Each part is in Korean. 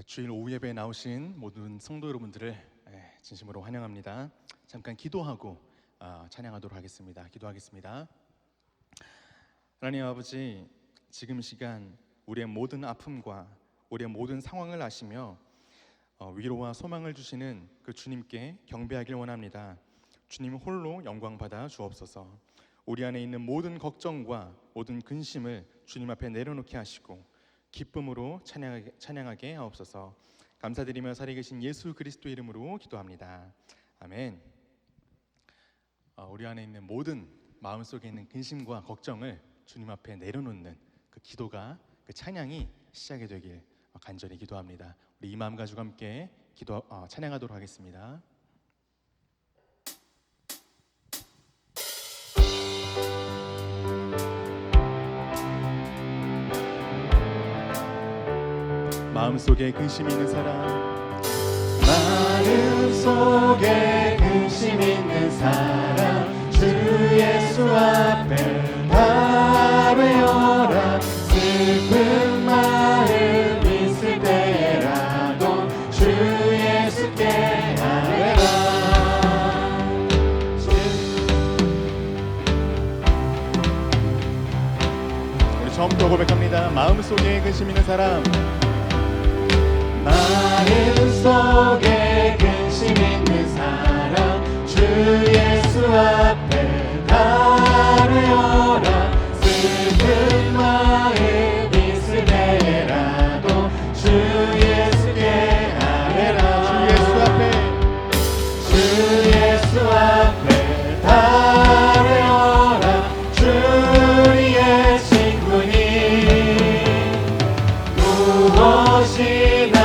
주일 오후 예배에 나오신 모든 성도 여러분들을 진심으로 환영합니다. 잠깐 기도하고 찬양하도록 하겠습니다. 기도하겠습니다. 하나님 아버지, 지금 시간 우리의 모든 아픔과 우리의 모든 상황을 아시며 위로와 소망을 주시는 그 주님께 경배하길 원합니다. 주님 홀로 영광 받아 주옵소서. 우리 안에 있는 모든 걱정과 모든 근심을 주님 앞에 내려놓게 하시고 기쁨으로 찬양하게 하옵소서. 감사드리며 살아계신 예수 그리스도 이름으로 기도합니다. 아멘. 우리 안에 있는 모든 마음속에 있는 근심과 걱정을 주님 앞에 내려놓는 그 기도가, 그 찬양이 시작이 되길 간절히 기도합니다. 우리 이 마음 가지고 함께 찬양하도록 하겠습니다. 마음속에 근심 있는 사람, 마음속에 근심 있는 사람, 주 예수 앞에 아뢰어라. 슬픈 마음 있을 때라도 주 예수께 아뢰라. 우리 처음부터 고백합니다. 마음속에 근심 있는 사람, 마음속에 근심 있는 사람, 주 예수 앞에 아뢰어라. 슬픈 마음 있을 때라도 주 예수께 아뢰라. 주 예수 앞에 아뢰어라. 주 우리의 친구니 무엇이나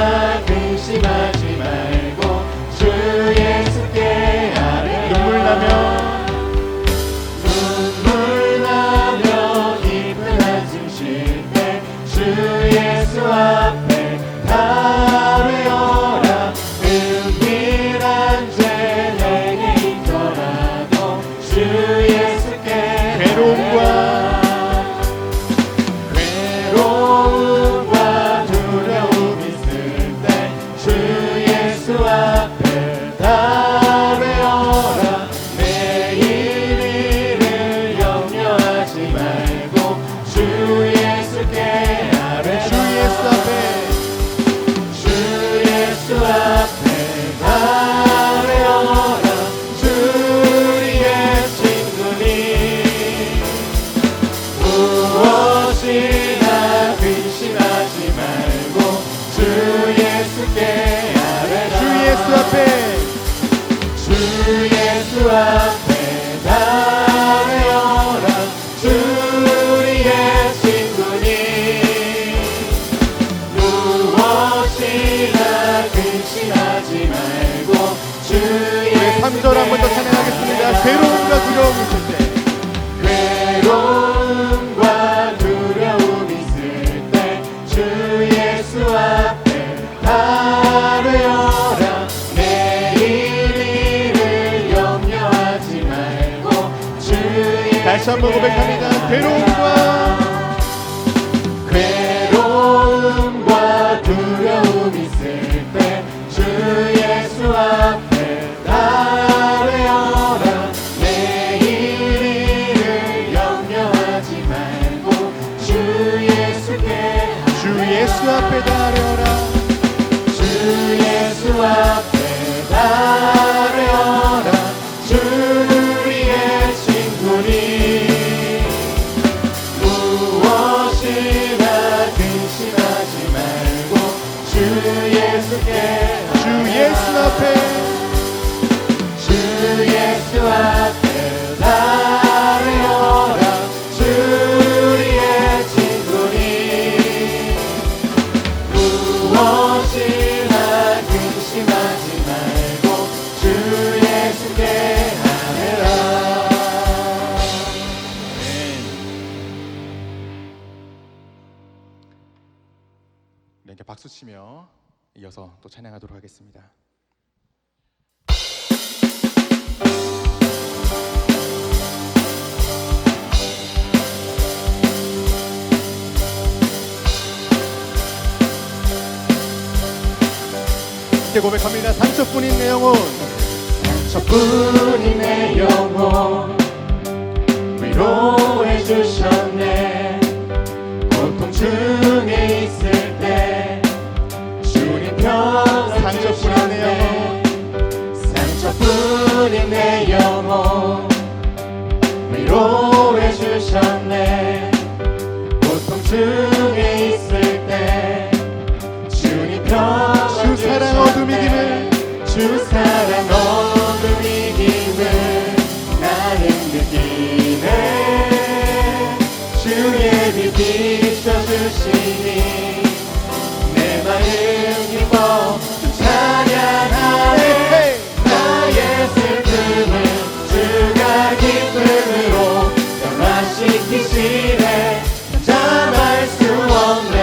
근심하지 말고 주 예수께 아뢰라. 눈물 나며 깊은 한숨 쉴 때 주 예수 앞에 아뢰어라. 은밀한 죄 내게 있더라도 주 예수께 괴로움과 두려움 있을 때 주 예수 앞에 아뢰어라. 내일 일을 염려하지 말고 주 예수께 아뢰라. 주 예수 앞에 아뢰어라. 주 우리의 친구니 무엇이나 근심하지 말고 주 예수께 아뢰라. 주 예수 앞에 아뢰어라. 주 우리의 친구니 무엇이나 근심하지 말고 주 예수께. 3절 한 번 더 찬양하겠습니다. 괴로움과 두려움 있을 때, 괴로움과 두려움 있을 때 주 예수 앞에 아뢰어라. 내일 일을 염려하지 말고 주 예수께. 다시 한번 고백합니다. 괴로움과 두려움 있을 때 주 예수 앞에 아뢰어라. 내일 일을 염려하지 말고 주 예수께. 주 예수 앞에 아뢰어라. 주 예수 앞에 아뢰어라. 주 우리의 친구니 무엇이나 근심하지 말고 주 예수께. 주 예수 앞에 주 예수 앞에 아뢰어라. 주 우리의 친구니 무엇이나 근심하지 말고 주 예수께 아뢰라. 이렇게 박수 치며 이어서 또 찬양하도록 하겠습니다. 함께 고백합니다. 상처뿐인 내 영혼, 상처뿐인 내 영혼 위로해 주셨네. 고통 중에 있을 때 주님 편 상처뿐인 내 영혼, 상처뿐인 내 영혼 위로해 주셨네. 고통 중에 있을 때 주님 편 주 사랑 어둠 이김을, 주 사랑 어둠 이김을 나는 느끼네. 주의 빛 비춰주시니 내 마음 기뻐 주 찬양하네. 나의 슬픔을 주가 기쁨으로 변화시키시네. 잠할 수 없네.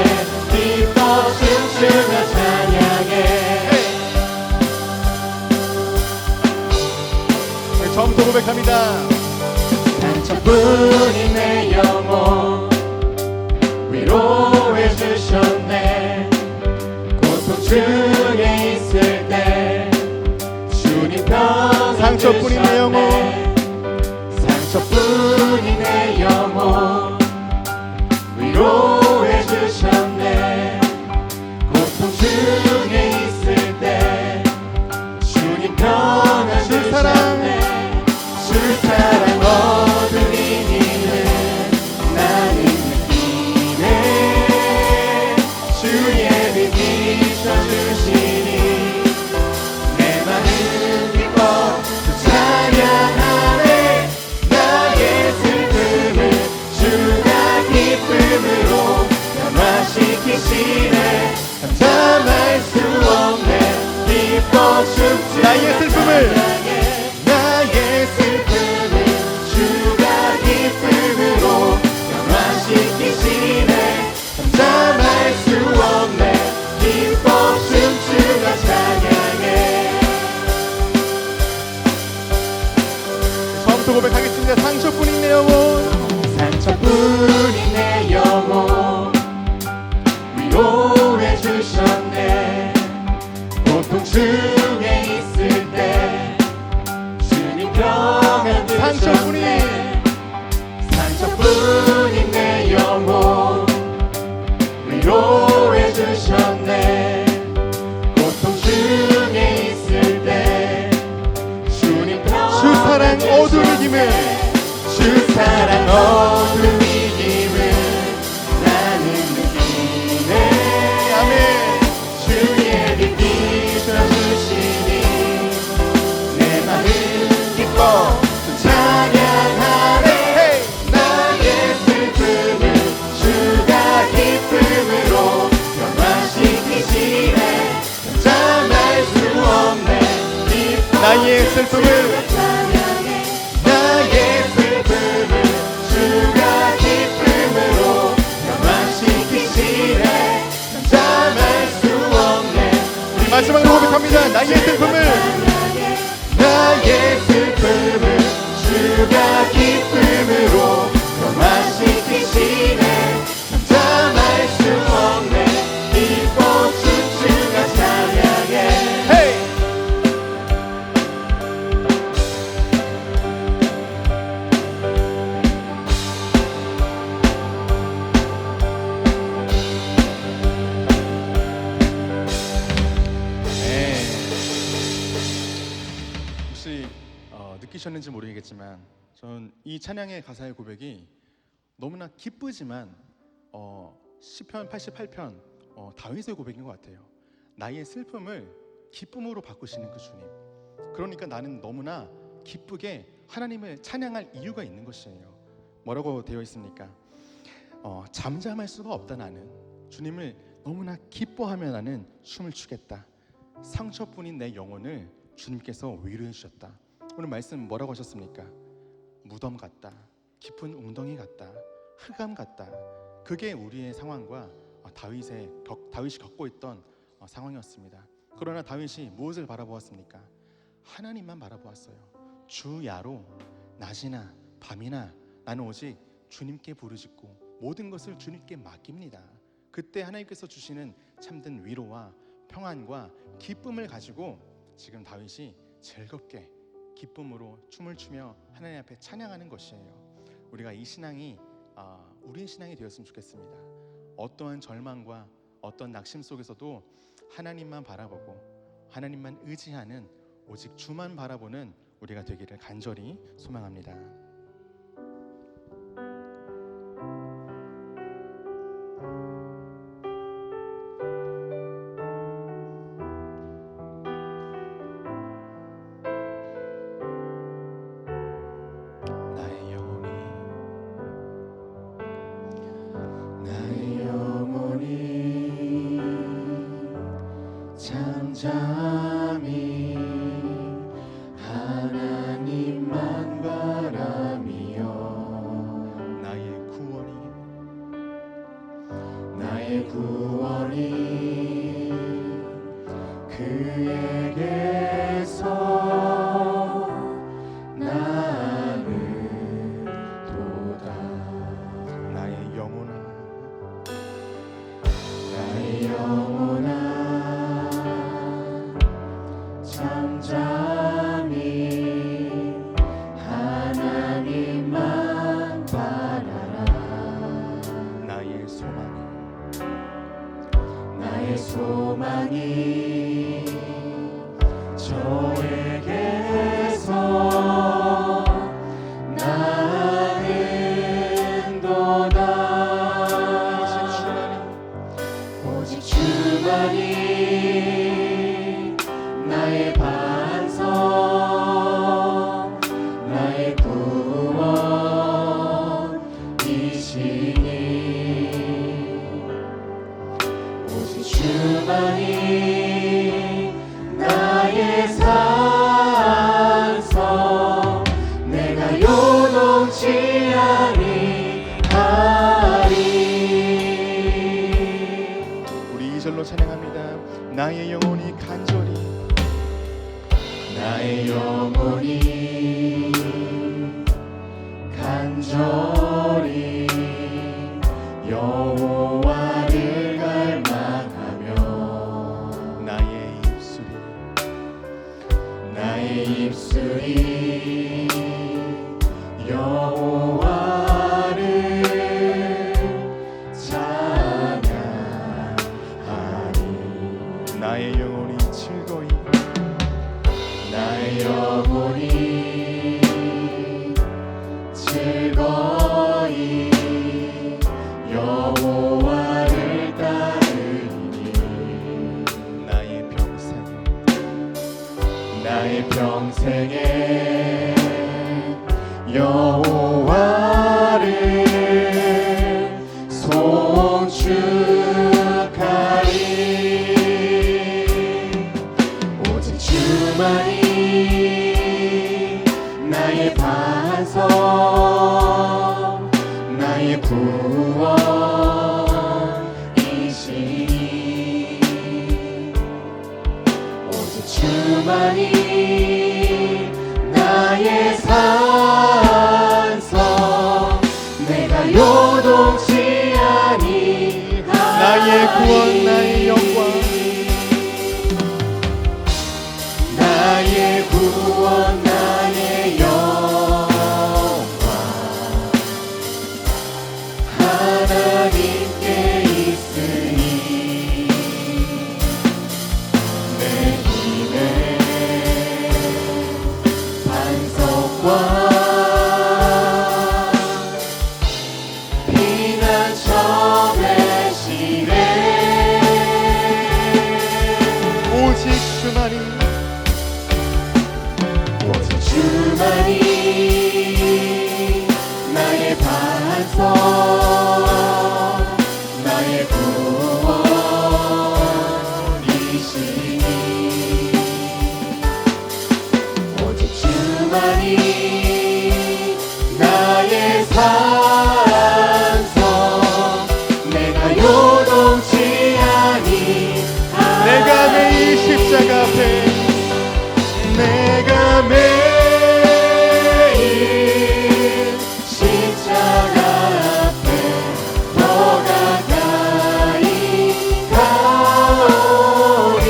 기뻐 춤추며 찬양해. 처음부터 고백합니다. 상처뿐인 내 영혼 위로해 주셨네. 고통 중에 있을 때 주님 편 상처뿐인 내 영혼, 상처뿐인 내 영혼 위로해 주셨네. 고통 중에 있을 때 주님 편을 주 사랑, 주셨네. 주 사랑 어둠 이김을 나는 느끼네. 주의 빛 비춰주시니 내 마음 기뻐 주 찬양하네. 나의 슬픔을 주가 기쁨으로 변화시키시네. 잠잠할 수 없네. 기뻐 춤추며 나의 슬픔을, 나의 슬픔을 주가 기쁨으로 변화시키시네. 잠잠할 수 없네. 기뻐 춤추며 찬양해. 처음부터 고백하겠습니다. 상처뿐인 내 영혼, 상처뿐인 내 영혼 위로해 주셨네. 고통 중에 있을 때 주님 평안 주셨네. 상처뿐인 내 영혼 위로해 주셨네. 고통 중에 있을 때 주님 평안 주 사랑 어둠 이김을, 주 사랑 어둠 이김을 나는 느끼네. 아멘. 주의 빛 비춰주시니 내 마음 기뻐 주 찬양하네. 나의 슬픔을 주가 기쁨으로 변화시키시네. 잠잠할 수 없네. 기뻐 나의 슬픔을, 나의 슬픔을 주가 기쁨으로 변화시키시네. 잠잠할 수 없네. 마지막으로 고백합니다. 나의 슬픔을, 나의 슬픔을 주가 기쁨으로 변화시키시네. 잠잠할 수 없네. 기뻐 춤추며 찬양해. 헤이! 네. 혹시 느끼셨는지 모르겠지만 전 이 찬양의 가사의 고백이 너무나 기쁘지만 시편 88편 다윗의 고백인 것 같아요. 나의 슬픔을 기쁨으로 바꾸시는 그 주님. 그러니까 나는 너무나 기쁘게 하나님을 찬양할 이유가 있는 것이에요. 뭐라고 되어 있습니까? 잠잠할 수가 없다. 나는 주님을 너무나 기뻐하며 나는 춤을 추겠다. 상처뿐인 내 영혼을 주님께서 위로해 주셨다. 오늘 말씀 뭐라고 하셨습니까? 무덤 같다, 깊은 웅덩이 같다, 흑암 같다. 그게 우리의 상황과 다윗이 겪고 있던 상황이었습니다. 그러나 다윗이 무엇을 바라보았습니까? 하나님만 바라보았어요. 주야로 낮이나 밤이나 나는 오직 주님께 부르짖고 모든 것을 주님께 맡깁니다. 그때 하나님께서 주시는 참된 위로와 평안과 기쁨을 가지고 지금 다윗이 즐겁게 기쁨으로 춤을 추며 하나님 앞에 찬양하는 것이에요. 우리가 이 신앙이 우리의 신앙이 되었으면 좋겠습니다. 어떠한 절망과 어떤 낙심 속에서도 하나님만 바라보고 하나님만 의지하는, 오직 주만 바라보는 우리가 되기를 간절히 소망합니다. 나의 영혼이 잠잠히 하나님만 바라며 나의 구원이 그에게서 나는 도다. 나의 영혼아 잠잠히 하나님만 바라라. 나의 소망이 저에게서 나는 도다. 오직 주만이 나의 반석, 나의 구원이시니 오직 주만이 나의 산성, 내가 요동치 아니하리. 우리 2절로 찬양합니다. 나의 영혼이 간절히, 나의 영혼이 간절히 여호와를 갈망하며 나의 입술이 여호와를 찬양하리. 나의 영혼이 즐거이, 나의 영혼이 즐거이 여호와를 따르니 나의 평생에 여호와를 송축하리. 오직 주만이 나의 반석, 나의 구원이시니 오직 주만이 나의 산성, 내가 요동치 아니하리. 나의 구원, 나의 영광, 나의 구원, 나의 영광 하나님께 있으니 내 힘의 반석과 피난처 되시네. 오직 주만이, 주만이 나의 반석, 나의 구원이시니 오직 주만이 나의 산성, 내가 요동치 아니하리. 내가 매일 십자가 앞에, 내가 매일 십자가 앞에 더 가까이 가오리.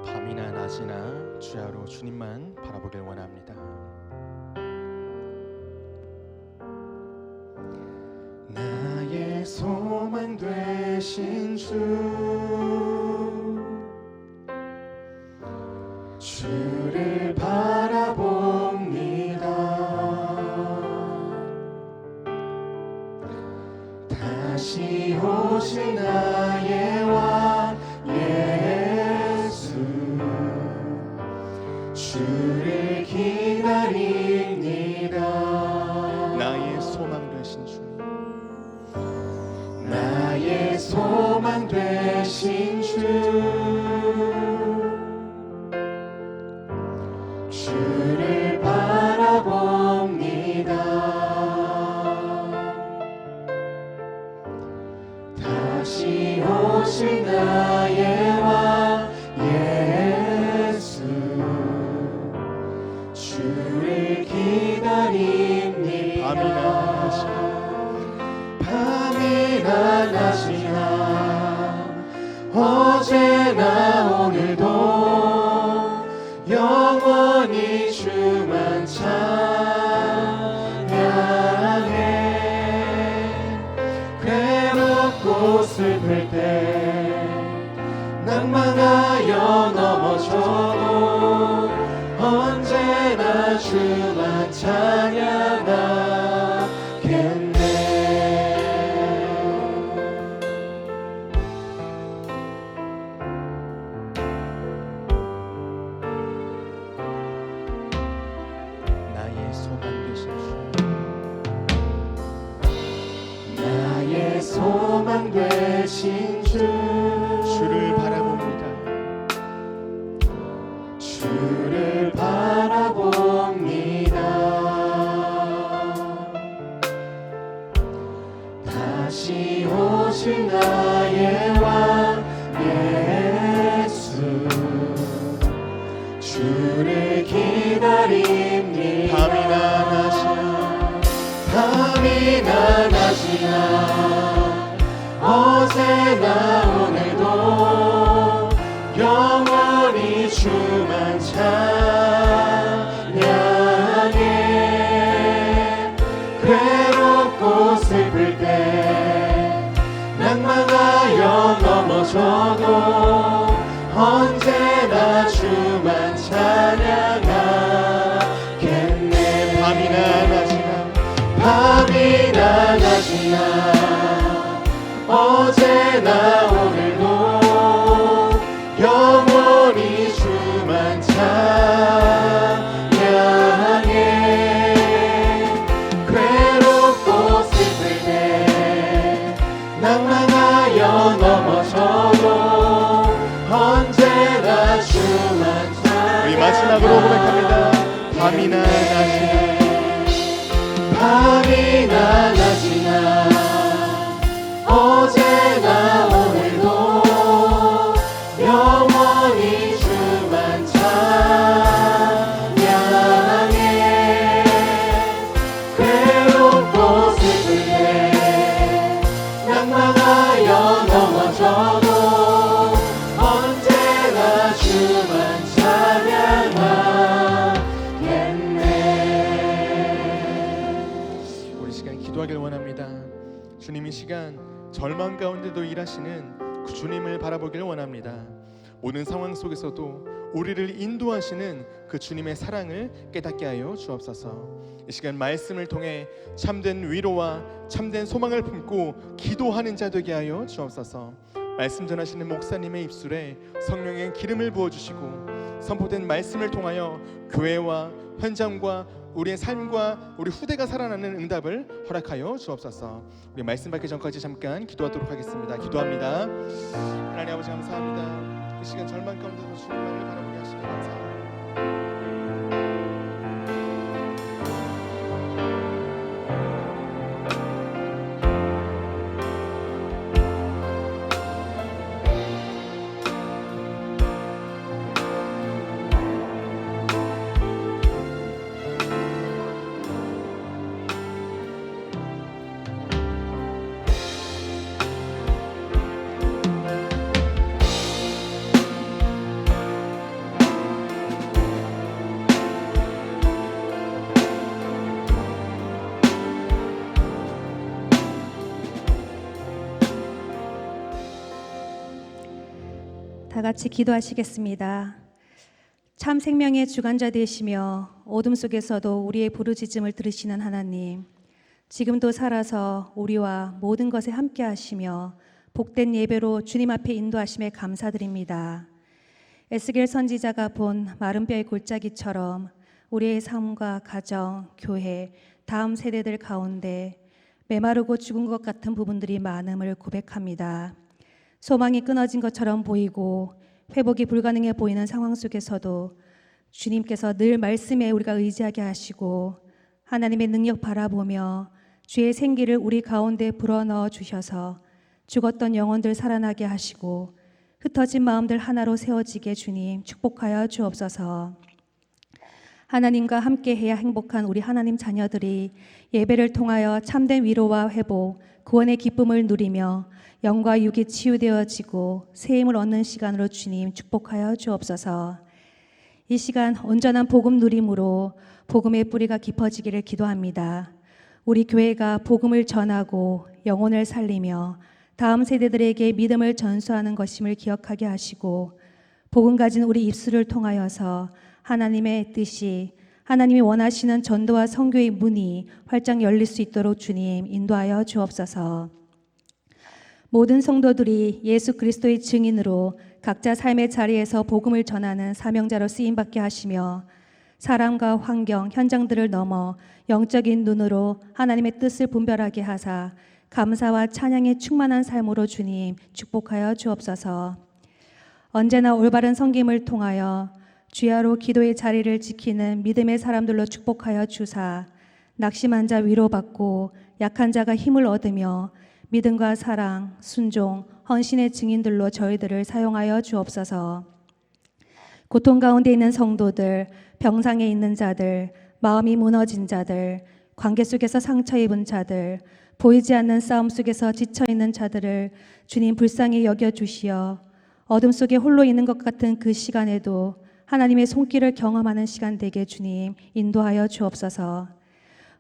밤이나 낮이나 주야로 주님만 바라보길 원합니다. 나의 소망 되신 주를 바라봅니다. 다시 오실 나의 왕 예수, 주를 기다립니다. 나의 소망 되신 주님, 나의 소망 되신 주를 바라봅니다. 다시 오실 나의 왕 예수, 주를 기다립니다. 밤이나 낮이나 어제나 오늘도 영원히 주만 찬양해. 괴롭고 슬플 때 낭망하여 넘어져도 언제나 주만 찬양하겠네. 나의 소망 되신 주, 나의 소망 되신 주를 바라봅니다. 주를 바라봅니다. 다시 오실 나의 왕 예수, 주를 기다립니다. 밤이나 낮이나 어제나 오늘도 영원히 주만 찬양해. 괴롭고 슬플 때 낭망하여 넘어져도 언제나 주만 찬양하겠네. 밤이나 낮이나 어제나 오늘도 영원히 주만 찬양해. 괴롭고 슬플 때 낭망하여 넘어져도 언제나 주만 찬양해. 우리 마지막으로 고백합니다. 밤이나 낮이나 밤이나 낮이나 어제나 오늘도 영원히 주만 찬양해. 괴롭고 슬플 때 낭망하여 넘어져도 언제나 주만 찬양하겠네. 우리 시간 기도하길 원합니다. 주님, 이 시간 절망 가운데도 일하시는 그 주님을 바라보길 원합니다. 모든 상황 속에서도 우리를 인도하시는 그 주님의 사랑을 깨닫게 하여 주옵소서. 이 시간 말씀을 통해 참된 위로와 참된 소망을 품고 기도하는 자 되게 하여 주옵소서. 말씀 전하시는 목사님의 입술에 성령의 기름을 부어주시고 선포된 말씀을 통하여 교회와 현장과 우리의 삶과 우리 후대가 살아나는 응답을 허락하여 주옵소서. 우리 말씀 받기 전까지 잠깐 기도하도록 하겠습니다. 기도합니다. 하나님 아버지, 감사합니다. 이 시간 절망 가운데서 주님만을 바라보게 하시니 감사합니다. 다 같이 기도하시겠습니다. 참 생명의 주관자 되시며 어둠 속에서도 우리의 부르짖음을 들으시는 하나님, 지금도 살아서 우리와 모든 것에 함께 하시며 복된 예배로 주님 앞에 인도하심에 감사드립니다. 에스겔 선지자가 본 마른 뼈의 골짜기처럼 우리의 삶과 가정, 교회, 다음 세대들 가운데 메마르고 죽은 것 같은 부분들이 많음을 고백합니다. 소망이 끊어진 것처럼 보이고 회복이 불가능해 보이는 상황 속에서도 주님께서 늘 말씀에 우리가 의지하게 하시고 하나님의 능력 바라보며 주의 생기를 우리 가운데 불어넣어 주셔서 죽었던 영혼들 살아나게 하시고 흩어진 마음들 하나로 세워지게 주님 축복하여 주옵소서. 하나님과 함께해야 행복한 우리 하나님 자녀들이 예배를 통하여 참된 위로와 회복, 구원의 기쁨을 누리며 영과 육이 치유되어지고 새 힘을 얻는 시간으로 주님 축복하여 주옵소서. 이 시간 온전한 복음 누림으로 복음의 뿌리가 깊어지기를 기도합니다. 우리 교회가 복음을 전하고 영혼을 살리며 다음 세대들에게 믿음을 전수하는 것임을 기억하게 하시고 복음 가진 우리 입술을 통하여서 하나님의 뜻이 하나님이 원하시는 전도와 선교의 문이 활짝 열릴 수 있도록 주님 인도하여 주옵소서. 모든 성도들이 예수 그리스도의 증인으로 각자 삶의 자리에서 복음을 전하는 사명자로 쓰임받게 하시며 사람과 환경, 현장들을 넘어 영적인 눈으로 하나님의 뜻을 분별하게 하사 감사와 찬양에 충만한 삶으로 주님 축복하여 주옵소서. 언제나 올바른 섬김을 통하여 주야로 기도의 자리를 지키는 믿음의 사람들로 축복하여 주사 낙심한 자 위로받고 약한 자가 힘을 얻으며 믿음과 사랑, 순종, 헌신의 증인들로 저희들을 사용하여 주옵소서. 고통 가운데 있는 성도들, 병상에 있는 자들, 마음이 무너진 자들, 관계 속에서 상처 입은 자들, 보이지 않는 싸움 속에서 지쳐있는 자들을 주님 불쌍히 여겨주시어 어둠 속에 홀로 있는 것 같은 그 시간에도 하나님의 손길을 경험하는 시간 되게 주님 인도하여 주옵소서.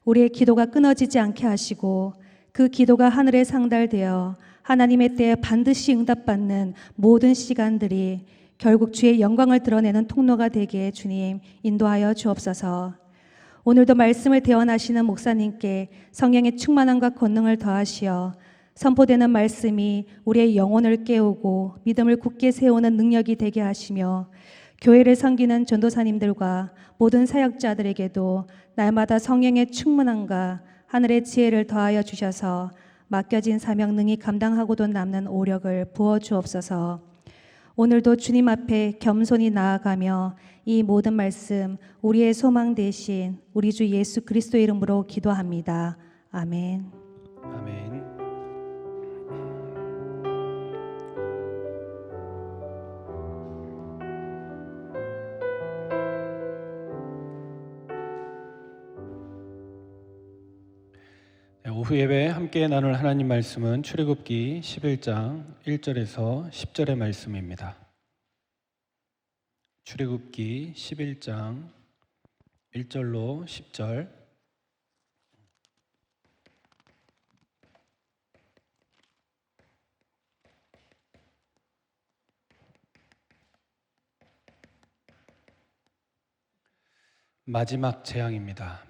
우리의 기도가 끊어지지 않게 하시고 그 기도가 하늘에 상달되어 하나님의 때에 반드시 응답받는 모든 시간들이 결국 주의 영광을 드러내는 통로가 되게 주님 인도하여 주옵소서. 오늘도 말씀을 대언하시는 목사님께 성령의 충만함과 권능을 더하시어 선포되는 말씀이 우리의 영혼을 깨우고 믿음을 굳게 세우는 능력이 되게 하시며 교회를 섬기는 전도사님들과 모든 사역자들에게도 날마다 성령의 충만함과 하늘의 지혜를 더하여 주셔서 맡겨진 사명 능히 감당하고도 남는 오력을 부어 주옵소서. 오늘도 주님 앞에 겸손히 나아가며 이 모든 말씀 우리의 소망 되신 우리 주 예수 그리스도의 이름으로 기도합니다. 아멘. 아멘. 오후 예배 함께 나눌 하나님 말씀은 출애굽기 11장 1절에서 10절의 말씀입니다. 출애굽기 11장 1절로 10절. 마지막 재앙입니다.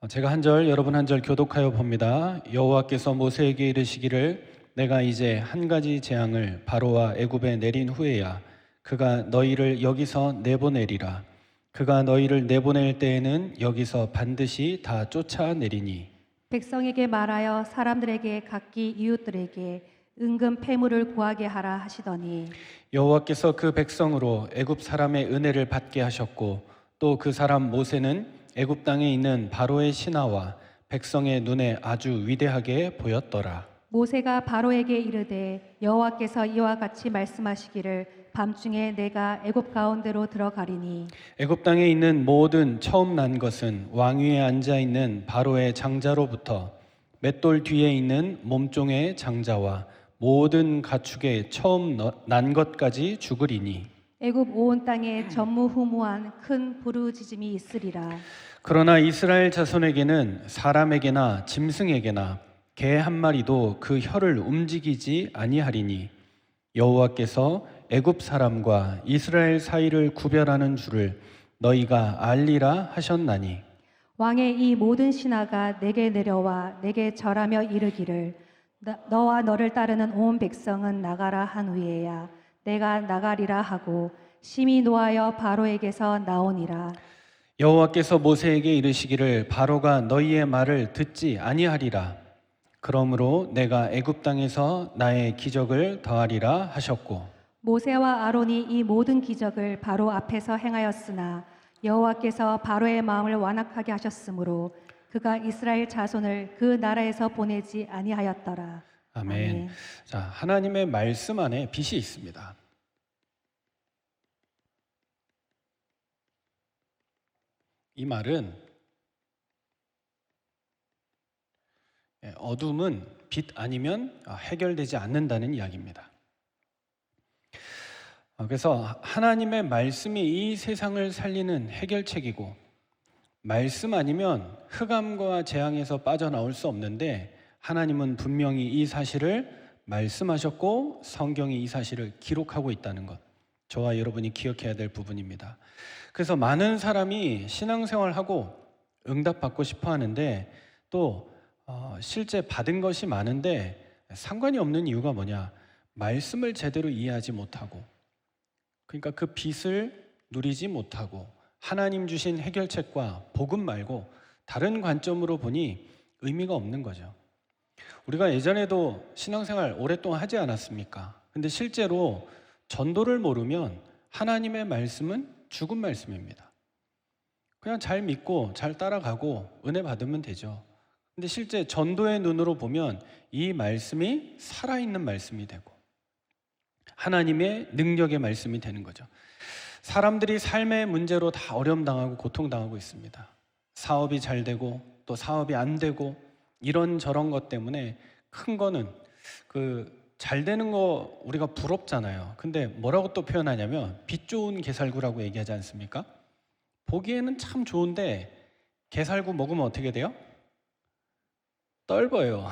제가 한 절, 여러분 한 절 교독하여 봅니다. 여호와께서 모세에게 이르시기를 내가 이제 한 가지 재앙을 바로와 애굽에 내린 후에야 그가 너희를 여기서 내보내리라. 그가 너희를 내보낼 때에는 여기서 반드시 다 쫓아내리니 백성에게 말하여 사람들에게 각기 이웃들에게 은금 패물을 구하게 하라 하시더니 여호와께서 그 백성으로 애굽 사람의 은혜를 받게 하셨고 또 그 사람 모세는 애굽 땅에 있는 바로의 신하와 백성의 눈에 아주 위대하게 보였더라. 모세가 바로에게 이르되 여호와께서 이와 같이 말씀하시기를 밤중에 내가 애굽 가운데로 들어가리니 애굽 땅에 있는 모든 처음 난 것은 왕위에 앉아 있는 바로의 장자로부터 맷돌 뒤에 있는 몸종의 장자와 모든 가축의 처음 난 것까지 죽으리니 애굽 온 땅에 전무후무한 큰 부르짖음이 있으리라. 그러나 이스라엘 자손에게는 사람에게나 짐승에게나 개 한 마리도 그 혀를 움직이지 아니하리니 여호와께서 애굽 사람과 이스라엘 사이를 구별하는 줄을 너희가 알리라 하셨나니 왕의 이 모든 신하가 내게 내려와 내게 절하며 이르기를 너와 너를 따르는 온 백성은 나가라 한 후에야 내가 나가리라 하고 심히 노하여 바로에게서 나오니라. 여호와께서 모세에게 이르시기를 바로가 너희의 말을 듣지 아니하리라. 그러므로 내가 애굽 땅에서 나의 기적을 더하리라 하셨고 모세와 아론이 이 모든 기적을 바로 앞에서 행하였으나 여호와께서 바로의 마음을 완악하게 하셨으므로 그가 이스라엘 자손을 그 나라에서 보내지 아니하였더라. 아멘. 아멘. 자, 하나님의 말씀 안에 빛이 있습니다. 이 말은 어둠은 빛 아니면 해결되지 않는다는 이야기입니다. 그래서 하나님의 말씀이 이 세상을 살리는 해결책이고 말씀 아니면 흑암과 재앙에서 빠져나올 수 없는데 하나님은 분명히 이 사실을 말씀하셨고 성경이 이 사실을 기록하고 있다는 것, 저와 여러분이 기억해야 될 부분입니다. 그래서 많은 사람이 신앙생활하고 응답받고 싶어 하는데 또 실제 받은 것이 많은데 상관이 없는 이유가 뭐냐? 말씀을 제대로 이해하지 못하고, 그러니까 그 빛을 누리지 못하고 하나님 주신 해결책과 복음 말고 다른 관점으로 보니 의미가 없는 거죠. 우리가 예전에도 신앙생활 오랫동안 하지 않았습니까? 근데 실제로 전도를 모르면 하나님의 말씀은 죽은 말씀입니다. 그냥 잘 믿고 잘 따라가고 은혜 받으면 되죠. 근데 실제 전도의 눈으로 보면 이 말씀이 살아있는 말씀이 되고 하나님의 능력의 말씀이 되는 거죠. 사람들이 삶의 문제로 다 어려움 당하고 고통 당하고 있습니다. 사업이 잘 되고 또 사업이 안 되고 이런저런 것 때문에 큰 거는 잘 되는 거 우리가 부럽잖아요. 근데 뭐라고 또 표현하냐면 빛 좋은 게살구라고 얘기하지 않습니까? 보기에는 참 좋은데 게살구 먹으면 어떻게 돼요? 떫어요.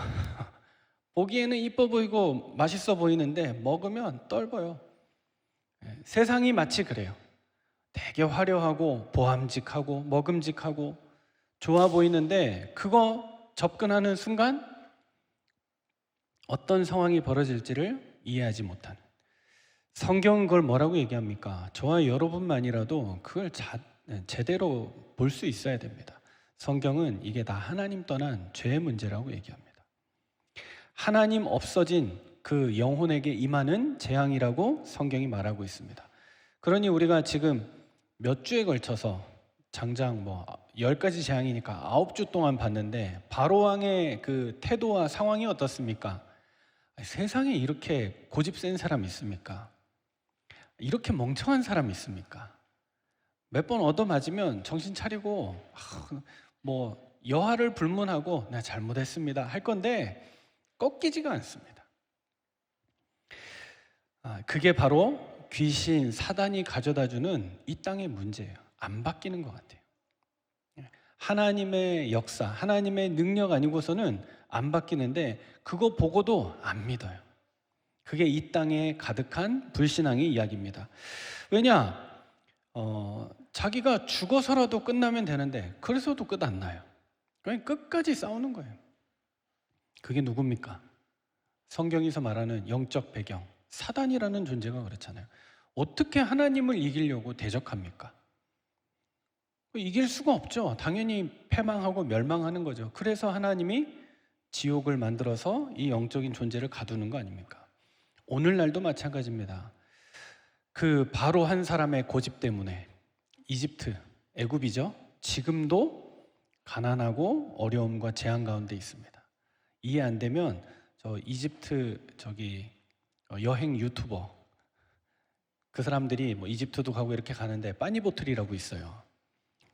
보기에는 이뻐 보이고 맛있어 보이는데 먹으면 떫어요. 세상이 마치 그래요. 되게 화려하고 보암직하고 먹음직하고 좋아 보이는데 그거 접근하는 순간 어떤 상황이 벌어질지를 이해하지 못하는, 성경은 그걸 뭐라고 얘기합니까? 저와 여러분만이라도 그걸 제대로 볼 수 있어야 됩니다. 성경은 이게 다 하나님 떠난 죄의 문제라고 얘기합니다. 하나님 없어진 그 영혼에게 임하는 재앙이라고 성경이 말하고 있습니다. 그러니 우리가 지금 몇 주에 걸쳐서 장장 10가지 재앙이니까 9주 동안 봤는데 바로 왕의 그 태도와 상황이 어떻습니까? 세상에 이렇게 고집 센 사람 있습니까? 이렇게 멍청한 사람 있습니까? 몇 번 얻어맞으면 정신 차리고 여하를 불문하고 내가 잘못했습니다 할 건데 꺾이지가 않습니다. 그게 바로 귀신, 사단이 가져다주는 이 땅의 문제예요. 안 바뀌는 것 같아요. 하나님의 역사, 하나님의 능력 아니고서는 안 바뀌는데 그거 보고도 안 믿어요. 그게 이 땅에 가득한 불신앙의 이야기입니다. 왜냐? 자기가 죽어서라도 끝나면 되는데 그래서도 끝 안 나요. 그러니까 끝까지 싸우는 거예요. 그게 누굽니까? 성경에서 말하는 영적 배경, 사단이라는 존재가 그렇잖아요. 어떻게 하나님을 이기려고 대적합니까? 이길 수가 없죠. 당연히 패망하고 멸망하는 거죠. 그래서 하나님이 지옥을 만들어서 이 영적인 존재를 가두는 거 아닙니까? 오늘날도 마찬가지입니다. 그 바로 한 사람의 고집 때문에 이집트, 애굽이죠. 지금도 가난하고 어려움과 재앙 가운데 있습니다. 이해 안 되면 저 이집트 여행 유튜버 그 사람들이 이집트도 가고 이렇게 가는데 빠니보틀이라고 있어요.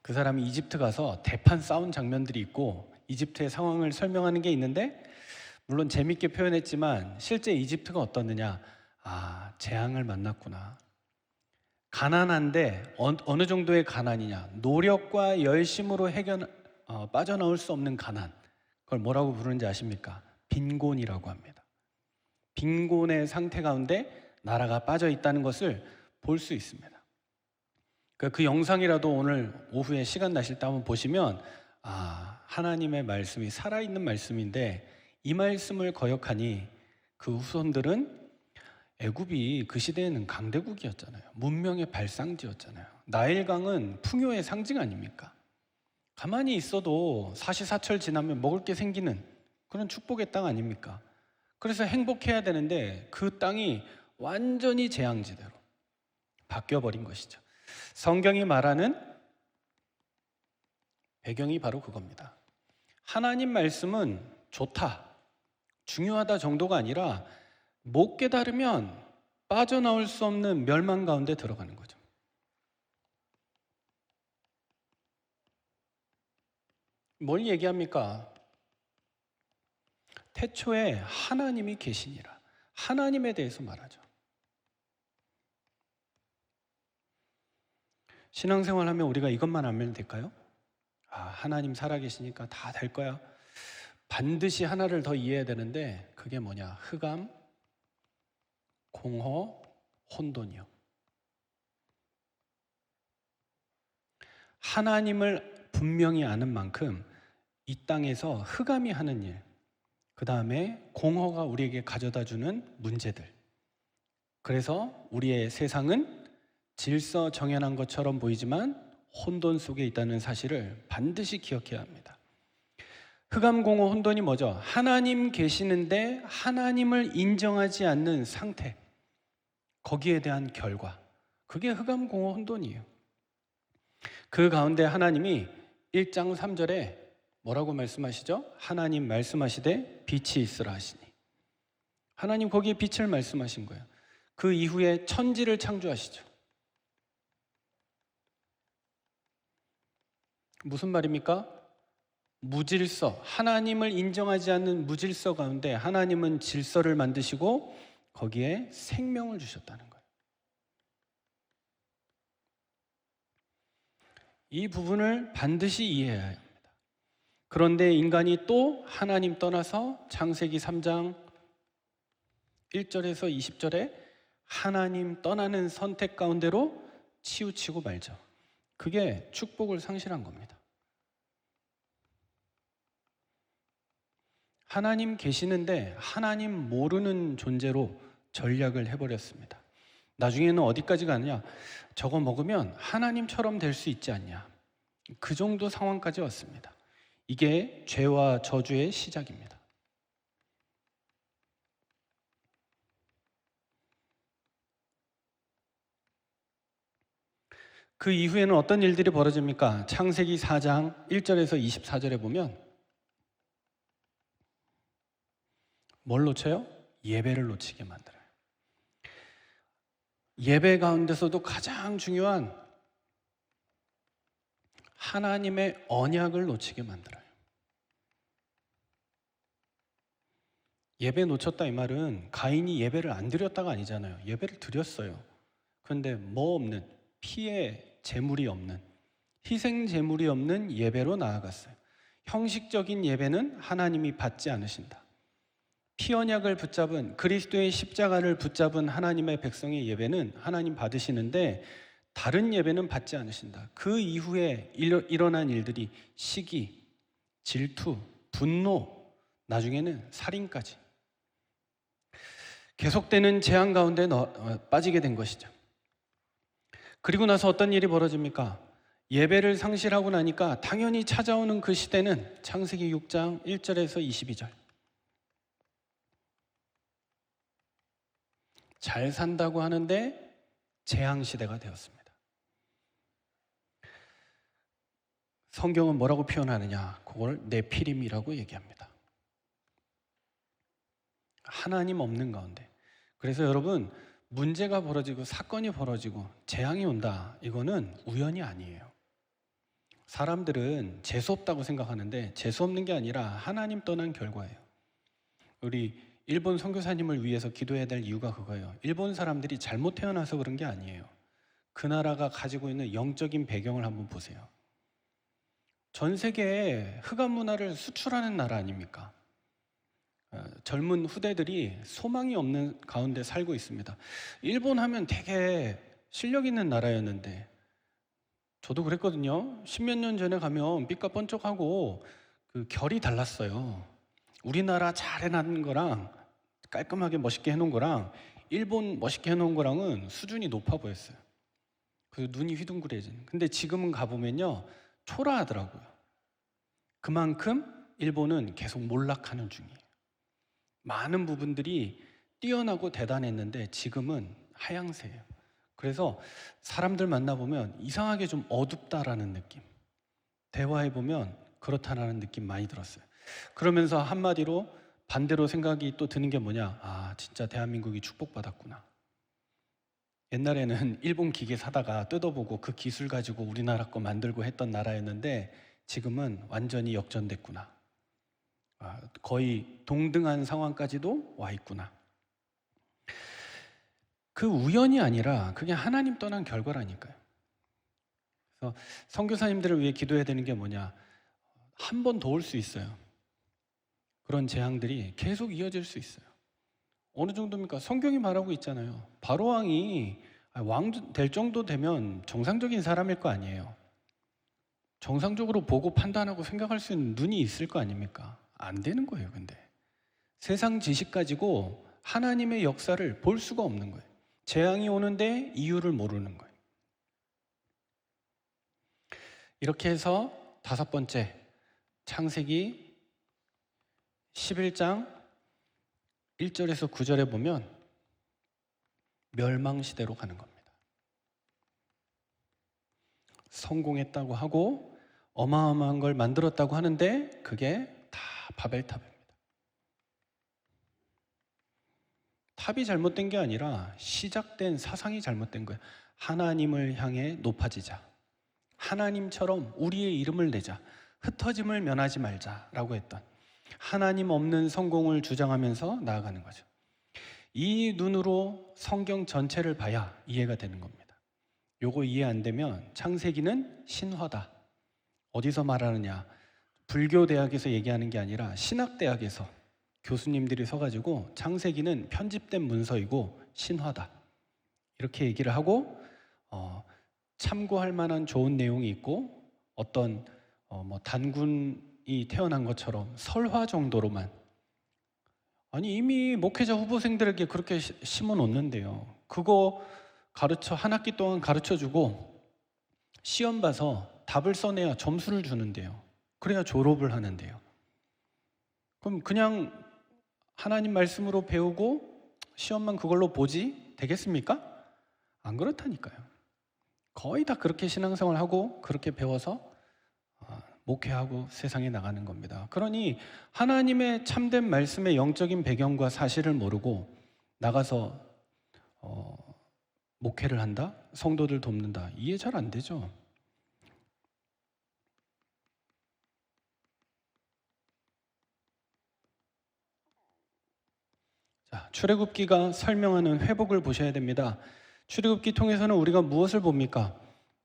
그 사람이 이집트 가서 대판 싸운 장면들이 있고 이집트의 상황을 설명하는 게 있는데 물론 재밌게 표현했지만 실제 이집트가 어떻느냐? 재앙을 만났구나. 가난한데 어느 정도의 가난이냐? 노력과 열심으로 빠져나올 수 없는 가난. 그걸 뭐라고 부르는지 아십니까? 빈곤이라고 합니다. 빈곤의 상태 가운데 나라가 빠져 있다는 것을 볼 수 있습니다. 그 영상이라도 오늘 오후에 시간 나실 때 한번 보시면 하나님의 말씀이 살아있는 말씀인데 이 말씀을 거역하니 그 후손들은 애굽이 그 시대에는 강대국이었잖아요. 문명의 발상지였잖아요. 나일강은 풍요의 상징 아닙니까? 가만히 있어도 사시사철 지나면 먹을 게 생기는 그런 축복의 땅 아닙니까? 그래서 행복해야 되는데 그 땅이 완전히 재앙지대로 바뀌어버린 것이죠. 성경이 말하는 배경이 바로 그겁니다. 하나님 말씀은 좋다, 중요하다 정도가 아니라 못 깨달으면 빠져나올 수 없는 멸망 가운데 들어가는 거죠. 뭘 얘기합니까? 태초에 하나님이 계시니라. 하나님에 대해서 말하죠. 신앙생활 하면 우리가 이것만 알면 될까요? 하나님 살아계시니까 다 될 거야. 반드시 하나를 더 이해해야 되는데 그게 뭐냐? 흑암, 공허, 혼돈이요. 하나님을 분명히 아는 만큼 이 땅에서 흑암이 하는 일, 그 다음에 공허가 우리에게 가져다주는 문제들, 그래서 우리의 세상은 질서 정연한 것처럼 보이지만 혼돈 속에 있다는 사실을 반드시 기억해야 합니다. 흑암, 공허, 혼돈이 뭐죠? 하나님 계시는데 하나님을 인정하지 않는 상태, 거기에 대한 결과, 그게 흑암, 공허, 혼돈이에요. 그 가운데 하나님이 1장 3절에 뭐라고 말씀하시죠? 하나님 말씀하시되 빛이 있으라 하시니, 하나님 거기에 빛을 말씀하신 거예요. 그 이후에 천지를 창조하시죠. 무슨 말입니까? 무질서, 하나님을 인정하지 않는 무질서 가운데 하나님은 질서를 만드시고 거기에 생명을 주셨다는 거예요. 이 부분을 반드시 이해해야 합니다. 그런데 인간이 또 하나님 떠나서 창세기 3장 1절에서 20절에 하나님 떠나는 선택 가운데로 치우치고 말죠. 그게 축복을 상실한 겁니다. 하나님 계시는데 하나님 모르는 존재로 전략을 해버렸습니다. 나중에는 어디까지 가느냐? 저거 먹으면 하나님처럼 될 수 있지 않냐? 그 정도 상황까지 왔습니다. 이게 죄와 저주의 시작입니다. 그 이후에는 어떤 일들이 벌어집니까? 창세기 4장 1절에서 24절에 보면 뭘 놓쳐요? 예배를 놓치게 만들어요. 예배 가운데서도 가장 중요한 하나님의 언약을 놓치게 만들어요. 예배 놓쳤다 이 말은 가인이 예배를 안 드렸다가 아니잖아요. 예배를 드렸어요. 그런데 뭐 없는, 피의 제물이 없는, 희생 제물이 없는 예배로 나아갔어요. 형식적인 예배는 하나님이 받지 않으신다. 피 언약을 붙잡은, 그리스도의 십자가를 붙잡은 하나님의 백성의 예배는 하나님 받으시는데 다른 예배는 받지 않으신다. 그 이후에 일어난 일들이 시기, 질투, 분노, 나중에는 살인까지 계속되는 재앙 가운데 빠지게 된 것이죠. 그리고 나서 어떤 일이 벌어집니까? 예배를 상실하고 나니까 당연히 찾아오는 그 시대는 창세기 6장 1절에서 22절. 잘 산다고 하는데 재앙 시대가 되었습니다. 성경은 뭐라고 표현하느냐? 그걸 네피림이라고 얘기합니다. 하나님 없는 가운데. 그래서 여러분, 문제가 벌어지고 사건이 벌어지고 재앙이 온다, 이거는 우연이 아니에요. 사람들은 재수없다고 생각하는데 재수없는 게 아니라 하나님 떠난 결과예요. 우리 일본 선교사님을 위해서 기도해야 될 이유가 그거예요. 일본 사람들이 잘못 태어나서 그런 게 아니에요. 그 나라가 가지고 있는 영적인 배경을 한번 보세요. 전 세계에 흑암 문화를 수출하는 나라 아닙니까? 젊은 후대들이 소망이 없는 가운데 살고 있습니다. 일본 하면 되게 실력 있는 나라였는데 저도 그랬거든요. 십몇 년 전에 가면 삐까뻔쩍하고 그 결이 달랐어요. 우리나라 잘 해놓은 거랑 깔끔하게 멋있게 해놓은 거랑 일본 멋있게 해놓은 거랑은 수준이 높아 보였어요. 그 눈이 휘둥그레진. 근데 지금은 가보면요 초라하더라고요. 그만큼 일본은 계속 몰락하는 중이에요. 많은 부분들이 뛰어나고 대단했는데 지금은 하향세예요. 그래서 사람들 만나보면 이상하게 좀 어둡다라는 느낌, 대화해보면 그렇다라는 느낌 많이 들었어요. 그러면서 한마디로 반대로 생각이 또 드는 게 뭐냐, 아 진짜 대한민국이 축복받았구나. 옛날에는 일본 기계 사다가 뜯어보고 그 기술 가지고 우리나라 거 만들고 했던 나라였는데 지금은 완전히 역전됐구나. 거의 동등한 상황까지도 와 있구나. 그 우연이 아니라 그게 하나님 떠난 결과라니까요. 그래서 선교사님들을 위해 기도해야 되는 게 뭐냐, 한 번 더 올 수 있어요. 그런 재앙들이 계속 이어질 수 있어요. 어느 정도입니까? 성경이 말하고 있잖아요. 바로왕이 왕 될 정도 되면 정상적인 사람일 거 아니에요. 정상적으로 보고 판단하고 생각할 수 있는 눈이 있을 거 아닙니까? 안 되는 거예요. 근데 세상 지식 가지고 하나님의 역사를 볼 수가 없는 거예요. 재앙이 오는데 이유를 모르는 거예요. 이렇게 해서 다섯 번째, 창세기 11장 1절에서 9절에 보면 멸망시대로 가는 겁니다. 성공했다고 하고 어마어마한 걸 만들었다고 하는데 그게 다 바벨탑입니다. 탑이 잘못된 게 아니라 시작된 사상이 잘못된 거예요. 하나님을 향해 높아지자, 하나님처럼 우리의 이름을 내자, 흩어짐을 면하지 말자라고 했던, 하나님 없는 성공을 주장하면서 나아가는 거죠. 이 눈으로 성경 전체를 봐야 이해가 되는 겁니다. 요거 이해 안 되면 창세기는 신화다. 어디서 말하느냐, 불교대학에서 얘기하는 게 아니라 신학대학에서 교수님들이 서가지고 창세기는 편집된 문서이고 신화다 이렇게 얘기를 하고, 참고할 만한 좋은 내용이 있고 어떤 뭐 단군이 태어난 것처럼 설화 정도로만, 아니 이미 목회자 후보생들에게 그렇게 심어 놓는데요. 그거 가르쳐 한 학기 동안 가르쳐주고 시험 봐서 답을 써내야 점수를 주는데요. 그래야 졸업을 하는데요. 그럼 그냥 하나님 말씀으로 배우고 시험만 그걸로 보지 되겠습니까? 안 그렇다니까요. 거의 다 그렇게 신앙생활하고 그렇게 배워서 목회하고 세상에 나가는 겁니다. 그러니 하나님의 참된 말씀의 영적인 배경과 사실을 모르고 나가서 목회를 한다? 성도들 돕는다? 이해 잘 안 되죠. 자, 출애굽기가 설명하는 회복을 보셔야 됩니다. 출애굽기 통해서는 우리가 무엇을 봅니까?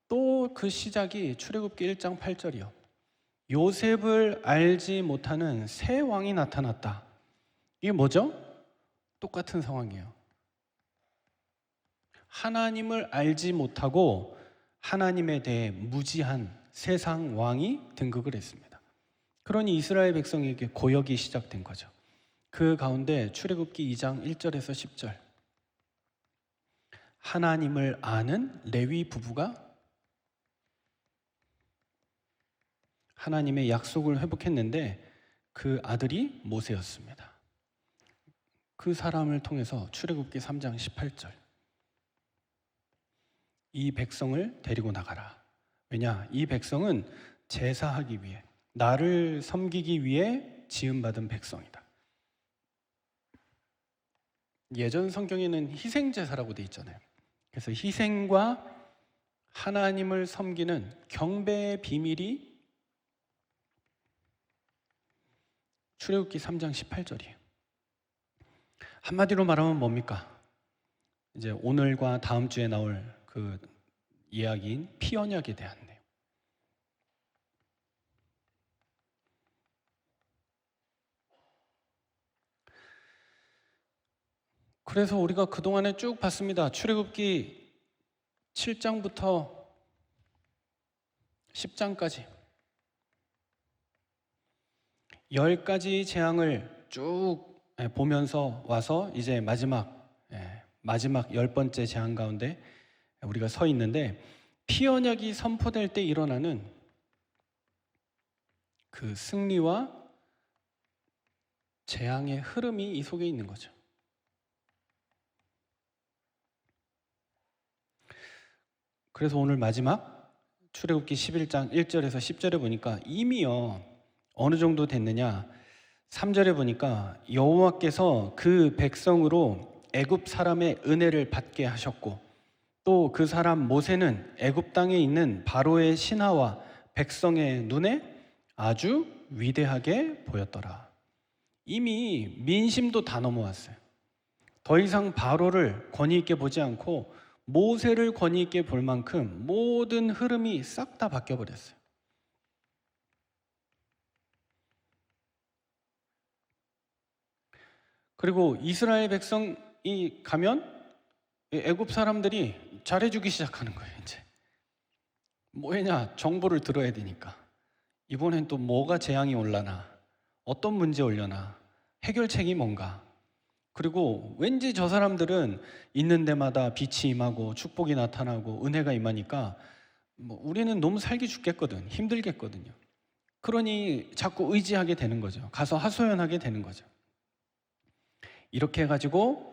또 그 시작이 출애굽기 1장 8절이요. 요셉을 알지 못하는 새 왕이 나타났다. 이게 뭐죠? 똑같은 상황이에요. 하나님을 알지 못하고 하나님에 대해 무지한 세상 왕이 등극을 했습니다. 그러니 이스라엘 백성에게 고역이 시작된 거죠. 그 가운데 출애굽기 2장 1절에서 10절, 하나님을 아는 레위 부부가 하나님의 약속을 회복했는데 그 아들이 모세였습니다. 그 사람을 통해서 출애굽기 3장 18절, 이 백성을 데리고 나가라. 왜냐? 이 백성은 제사하기 위해, 나를 섬기기 위해 지음받은 백성이다. 예전 성경에는 희생제사라고 돼 있잖아요. 그래서 희생과 하나님을 섬기는 경배의 비밀이 출애굽기 3장 18절이에요. 한마디로 말하면 뭡니까? 이제 오늘과 다음 주에 나올 그 이야기인 피언약에 대한 내용. 그래서 우리가 그동안에 쭉 봤습니다. 출애굽기 7장부터 10장까지 10가지 재앙을 쭉 보면서 와서 이제 마지막 10번째 재앙 가운데 우리가 서 있는데, 피언약이 선포될 때 일어나는 그 승리와 재앙의 흐름이 이 속에 있는 거죠. 그래서 오늘 마지막 출애굽기 11장 1절에서 10절에 보니까 이미요 어느 정도 됐느냐, 3절에 보니까 여호와께서 그 백성으로 애굽 사람의 은혜를 받게 하셨고, 또 그 사람 모세는 애굽 땅에 있는 바로의 신하와 백성의 눈에 아주 위대하게 보였더라. 이미 민심도 다 넘어왔어요. 더 이상 바로를 권위 있게 보지 않고 모세를 권위 있게 볼 만큼 모든 흐름이 싹 다 바뀌어 버렸어요. 그리고 이스라엘 백성이 가면 애굽 사람들이 잘해주기 시작하는 거예요. 이제 뭐냐, 정보를 들어야 되니까. 이번엔 또 뭐가 재앙이 올라나, 어떤 문제 올려나, 해결책이 뭔가. 그리고 왠지 저 사람들은 있는 데마다 빛이 임하고 축복이 나타나고 은혜가 임하니까 우리는 너무 살기 죽겠거든, 힘들겠거든요. 그러니 자꾸 의지하게 되는 거죠. 가서 하소연하게 되는 거죠. 이렇게 해가지고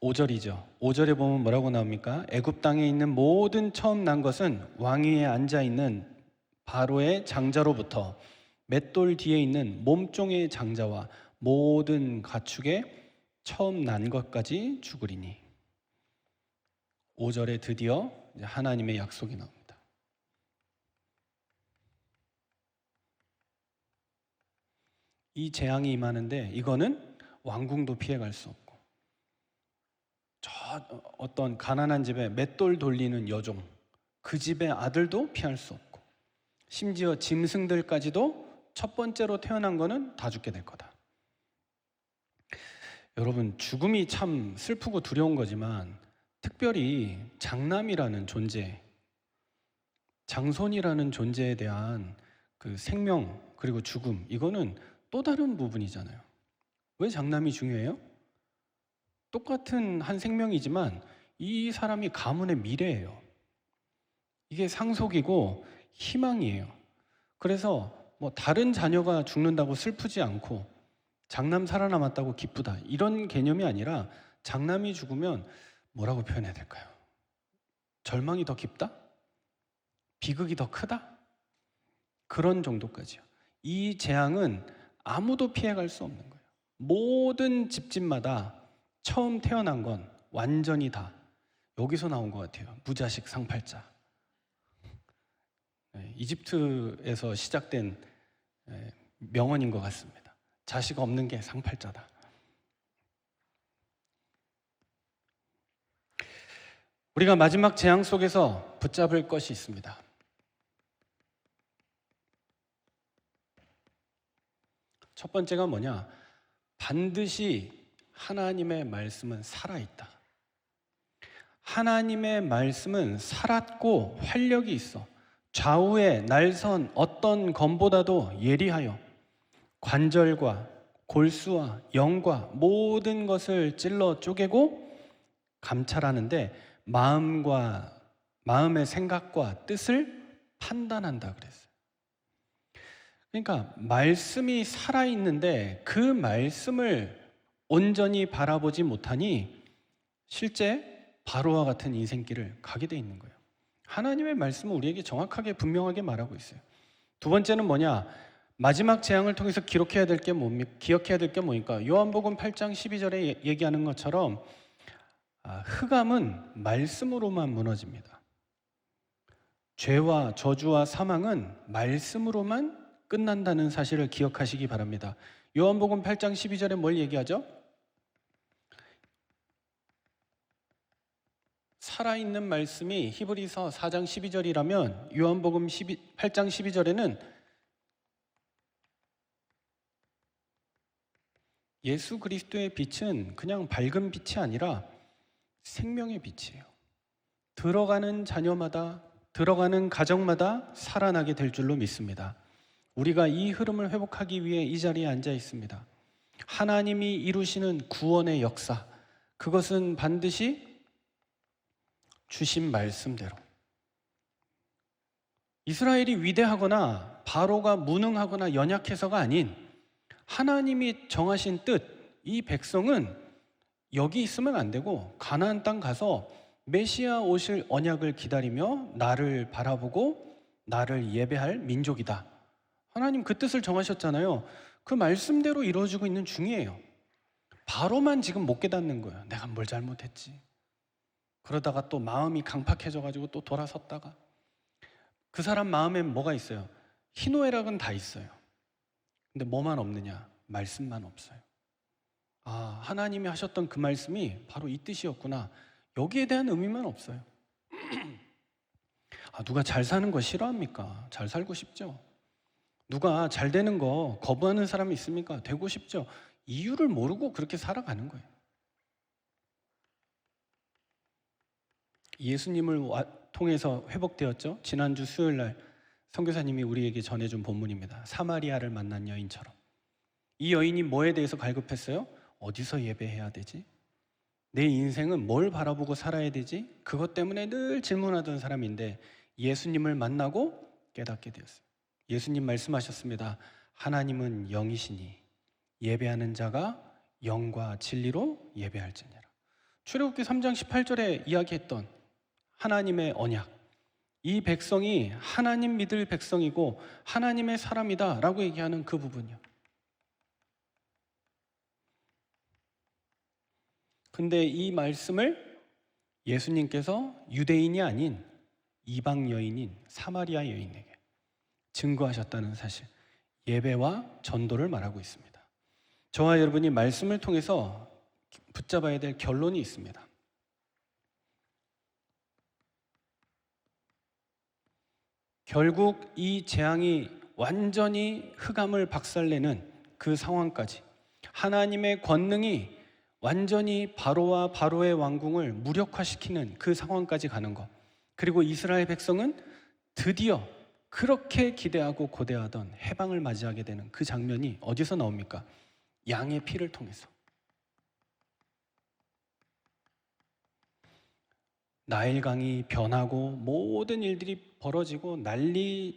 5절이죠. 5절에 보면 뭐라고 나옵니까? 애굽 땅에 있는 모든 처음 난 것은 왕위에 앉아 있는 바로의 장자로부터 맷돌 뒤에 있는 몸종의 장자와 모든 가축의 처음 난 것까지 죽으리니. 5절에 드디어 하나님의 약속이 나옵니다. 이 재앙이 임하는데 이거는 왕궁도 피해갈 수 없고, 저 어떤 가난한 집에 맷돌 돌리는 여종, 그 집의 아들도 피할 수 없고, 심지어 짐승들까지도 첫 번째로 태어난 거는 다 죽게 될 거다. 여러분, 죽음이 참 슬프고 두려운 거지만 특별히 장남이라는 존재, 장손이라는 존재에 대한 그 생명 그리고 죽음, 이거는 또 다른 부분이잖아요. 왜 장남이 중요해요? 똑같은 한 생명이지만 이 사람이 가문의 미래예요. 이게 상속이고 희망이에요. 그래서 다른 자녀가 죽는다고 슬프지 않고 장남 살아남았다고 기쁘다, 이런 개념이 아니라 장남이 죽으면 뭐라고 표현해야 될까요? 절망이 더 깊다? 비극이 더 크다? 그런 정도까지요. 이 재앙은 아무도 피해갈 수 없는 거예요. 모든 집집마다 처음 태어난 건 완전히 다 여기서 나온 것 같아요. 무자식 상팔자. 이집트에서 시작된 명언인 것 같습니다. 자식 없는 게 상팔자다. 우리가 마지막 재앙 속에서 붙잡을 것이 있습니다. 첫 번째가 뭐냐? 반드시 하나님의 말씀은 살아있다. 하나님의 말씀은 살았고 활력이 있어. 좌우의 날선 어떤 검보다도 예리하여 관절과 골수와 영과 모든 것을 찔러 쪼개고 감찰하는데 마음의 생각과 뜻을 판단한다 그랬어요. 그러니까 말씀이 살아있는데 그 말씀을 온전히 바라보지 못하니 실제 바로와 같은 인생길을 가게 돼 있는 거예요. 하나님의 말씀은 우리에게 정확하게 분명하게 말하고 있어요. 두 번째는 뭐냐? 마지막 재앙을 통해서 기억해야 될 게 뭐니까? 요한복음 8장 12절에 얘기하는 것처럼 흑암은 말씀으로만 무너집니다. 죄와 저주와 사망은 말씀으로만 끝난다는 사실을 기억하시기 바랍니다. 요한복음 8장 12절에 뭘 얘기하죠? 살아있는 말씀이 히브리서 4장 12절이라면 요한복음 8장 12절에는 예수 그리스도의 빛은 그냥 밝은 빛이 아니라 생명의 빛이에요. 들어가는 자녀마다, 들어가는 가정마다 살아나게 될 줄로 믿습니다. 우리가 이 흐름을 회복하기 위해 이 자리에 앉아 있습니다. 하나님이 이루시는 구원의 역사, 그것은 반드시 주신 말씀대로, 이스라엘이 위대하거나 바로가 무능하거나 연약해서가 아닌 하나님이 정하신 뜻, 이 백성은 여기 있으면 안 되고 가나안 땅 가서 메시아 오실 언약을 기다리며 나를 바라보고 나를 예배할 민족이다. 하나님 그 뜻을 정하셨잖아요. 그 말씀대로 이루어지고 있는 중이에요. 바로만 지금 못 깨닫는 거예요. 내가 뭘 잘못했지. 그러다가 또 마음이 강팍해져가지고 또 돌아섰다가, 그 사람 마음엔 뭐가 있어요? 희노애락은 다 있어요. 근데 뭐만 없느냐? 말씀만 없어요. 아, 하나님이 하셨던 그 말씀이 바로 이 뜻이었구나. 여기에 대한 의미만 없어요. 아, 누가 잘 사는 거 싫어합니까? 잘 살고 싶죠. 누가 잘 되는 거 거부하는 사람이 있습니까? 되고 싶죠. 이유를 모르고 그렇게 살아가는 거예요. 예수님을 통해서 회복되었죠. 지난주 수요일 날 선교사님이 우리에게 전해준 본문입니다. 사마리아를 만난 여인처럼. 이 여인이 뭐에 대해서 갈급했어요? 어디서 예배해야 되지? 내 인생은 뭘 바라보고 살아야 되지? 그것 때문에 늘 질문하던 사람인데 예수님을 만나고 깨닫게 되었어요. 예수님 말씀하셨습니다. 하나님은 영이시니 예배하는 자가 영과 진리로 예배할지니라. 출애굽기 3장 18절에 이야기했던 하나님의 언약, 이 백성이 하나님 믿을 백성이고 하나님의 사람이다 라고 얘기하는 그 부분이요. 근데 이 말씀을 예수님께서 유대인이 아닌 이방 여인인 사마리아 여인에게 증거하셨다는 사실, 예배와 전도를 말하고 있습니다. 저와 여러분이 말씀을 통해서 붙잡아야 될 결론이 있습니다. 결국 이 재앙이 완전히 흑암을 박살내는 그 상황까지, 하나님의 권능이 완전히 바로와 바로의 왕궁을 무력화시키는 그 상황까지 가는 것, 그리고 이스라엘 백성은 드디어 그렇게 기대하고 고대하던 해방을 맞이하게 되는 그 장면이 어디서 나옵니까? 양의 피를 통해서. 나일강이 변하고 모든 일들이 벌어지고 난리의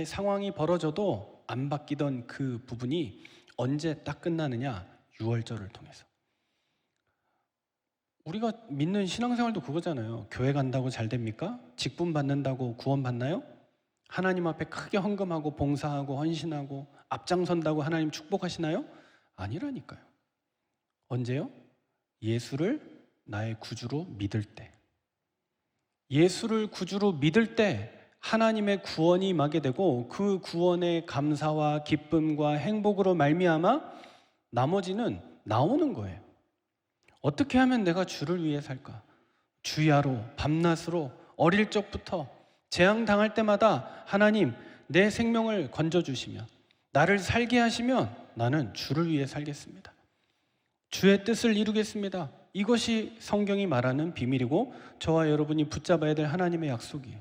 상황이 벌어져도 안 바뀌던 그 부분이 언제 딱 끝나느냐? 유월절을 통해서. 우리가 믿는 신앙생활도 그거잖아요. 교회 간다고 잘 됩니까? 직분 받는다고 구원 받나요? 하나님 앞에 크게 헌금하고 봉사하고 헌신하고 앞장선다고 하나님 축복하시나요? 아니라니까요. 언제요? 예수를 나의 구주로 믿을 때. 예수를 구주로 믿을 때 하나님의 구원이 임하게 되고 그 구원의 감사와 기쁨과 행복으로 말미암아 나머지는 나오는 거예요. 어떻게 하면 내가 주를 위해 살까? 주야로, 밤낮으로, 어릴 적부터 재앙 당할 때마다 하나님 내 생명을 건져주시면, 나를 살게 하시면 나는 주를 위해 살겠습니다. 주의 뜻을 이루겠습니다. 이것이 성경이 말하는 비밀이고 저와 여러분이 붙잡아야 될 하나님의 약속이에요.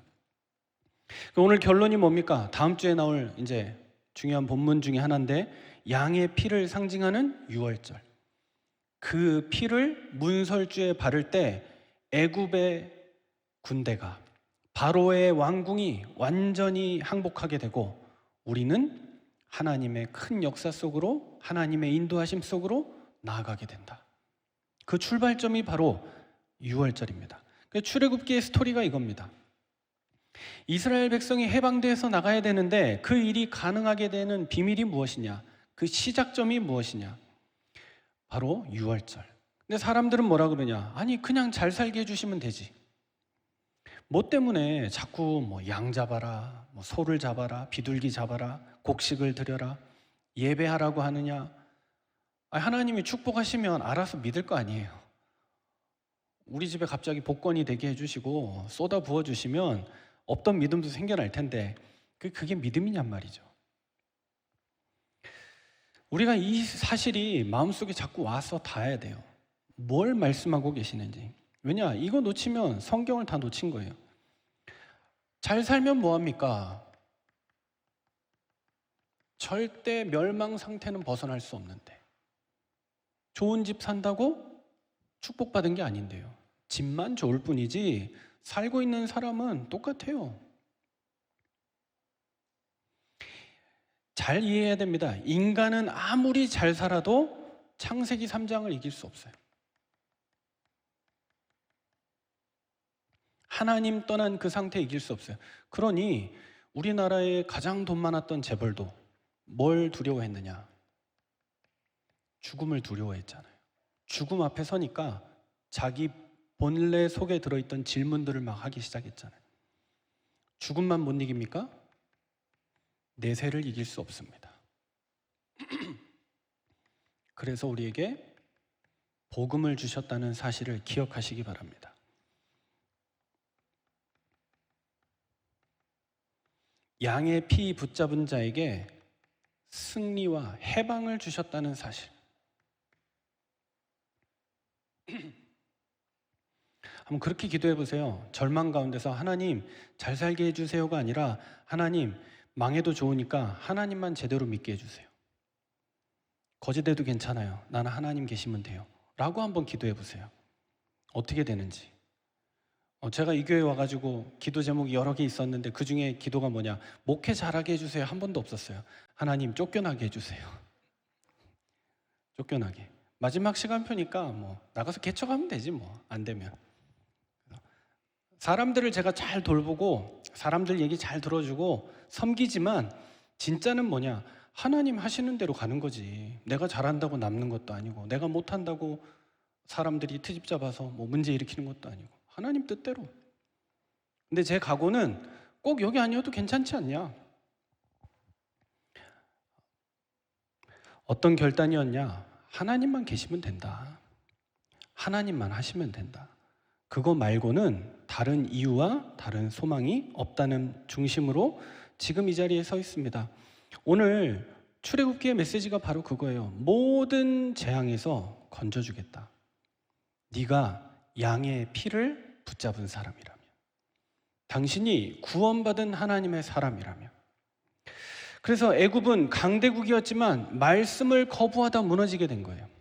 오늘 결론이 뭡니까? 다음 주에 나올 이제 중요한 본문 중에 하나인데, 양의 피를 상징하는 유월절. 그 피를 문설주에 바를 때 애굽의 군대가, 바로의 왕궁이 완전히 항복하게 되고 우리는 하나님의 큰 역사 속으로, 하나님의 인도하심 속으로 나아가게 된다. 그 출발점이 바로 유월절입니다. 출애굽기의 스토리가 이겁니다. 이스라엘 백성이 해방돼서 나가야 되는데 그 일이 가능하게 되는 비밀이 무엇이냐? 그 시작점이 무엇이냐? 바로 유월절. 근데 사람들은 뭐라 그러냐? 아니 그냥 잘 살게 해주시면 되지. 뭐 때문에 자꾸 뭐 양 잡아라, 뭐 소를 잡아라, 비둘기 잡아라, 곡식을 드려라, 예배하라고 하느냐? 하나님이 축복하시면 알아서 믿을 거 아니에요. 우리 집에 갑자기 복권이 되게 해주시고 쏟아 부어주시면 없던 믿음도 생겨날 텐데 그게 믿음이냔 말이죠. 우리가 이 사실이 마음속에 자꾸 와서 닿아야 돼요. 뭘 말씀하고 계시는지. 왜냐? 이거 놓치면 성경을 다 놓친 거예요. 잘 살면 뭐합니까? 절대 멸망 상태는 벗어날 수 없는데, 좋은 집 산다고 축복받은 게 아닌데요. 집만 좋을 뿐이지 살고 있는 사람은 똑같아요. 잘 이해해야 됩니다. 인간은 아무리 잘 살아도 창세기 3장을 이길 수 없어요. 하나님 떠난 그 상태 이길 수 없어요. 그러니 우리나라의 가장 돈 많았던 재벌도 뭘 두려워했느냐? 죽음을 두려워했잖아요. 죽음 앞에 서니까 자기 본래 속에 들어있던 질문들을 막 하기 시작했잖아요. 죽음만 못 이깁니까? 내세를 이길 수 없습니다. 그래서 우리에게 복음을 주셨다는 사실을 기억하시기 바랍니다. 양의 피 붙잡은 자에게 승리와 해방을 주셨다는 사실. 한번 그렇게 기도해 보세요. 절망 가운데서 하나님 잘 살게 해주세요가 아니라 하나님 망해도 좋으니까 하나님만 제대로 믿게 해주세요. 거짓돼도 괜찮아요. 나는 하나님 계시면 돼요. 라고 한번 기도해 보세요. 어떻게 되는지. 제가 이 교회 와가지고 기도 제목이 여러 개 있었는데 그 중에 기도가 뭐냐? 목회 잘하게 해주세요. 한 번도 없었어요. 하나님 쫓겨나게 해주세요. 쫓겨나게. 마지막 시간표니까 뭐 나가서 개척하면 되지 뭐 안 되면. 사람들을 제가 잘 돌보고 사람들 얘기 잘 들어주고 섬기지만 진짜는 뭐냐? 하나님 하시는 대로 가는 거지. 내가 잘한다고 남는 것도 아니고 내가 못한다고 사람들이 트집 잡아서 뭐 문제 일으키는 것도 아니고 하나님 뜻대로. 근데 제 각오는 꼭 여기 아니어도 괜찮지 않냐? 어떤 결단이었냐? 하나님만 계시면 된다. 하나님만 하시면 된다. 그거 말고는 다른 이유와 다른 소망이 없다는 중심으로 지금 이 자리에 서 있습니다. 오늘 출애굽기의 메시지가 바로 그거예요. 모든 재앙에서 건져주겠다. 네가 양의 피를 붙잡은 사람이라면, 당신이 구원받은 하나님의 사람이라면. 그래서 애굽은 강대국이었지만 말씀을 거부하다 무너지게 된 거예요.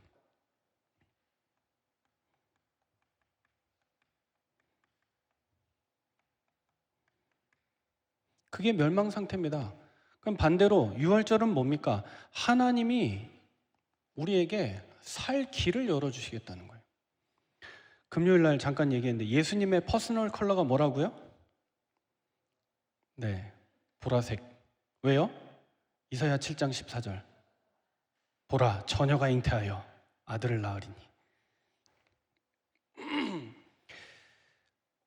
그게 멸망 상태입니다. 그럼 반대로 유월절은 뭡니까? 하나님이 우리에게 살 길을 열어주시겠다는 거예요. 금요일 날 잠깐 얘기했는데 예수님의 퍼스널 컬러가 뭐라고요? 네, 보라색. 왜요? 이사야 7장 14절. 보라, 처녀가 잉태하여 아들을 낳으리니.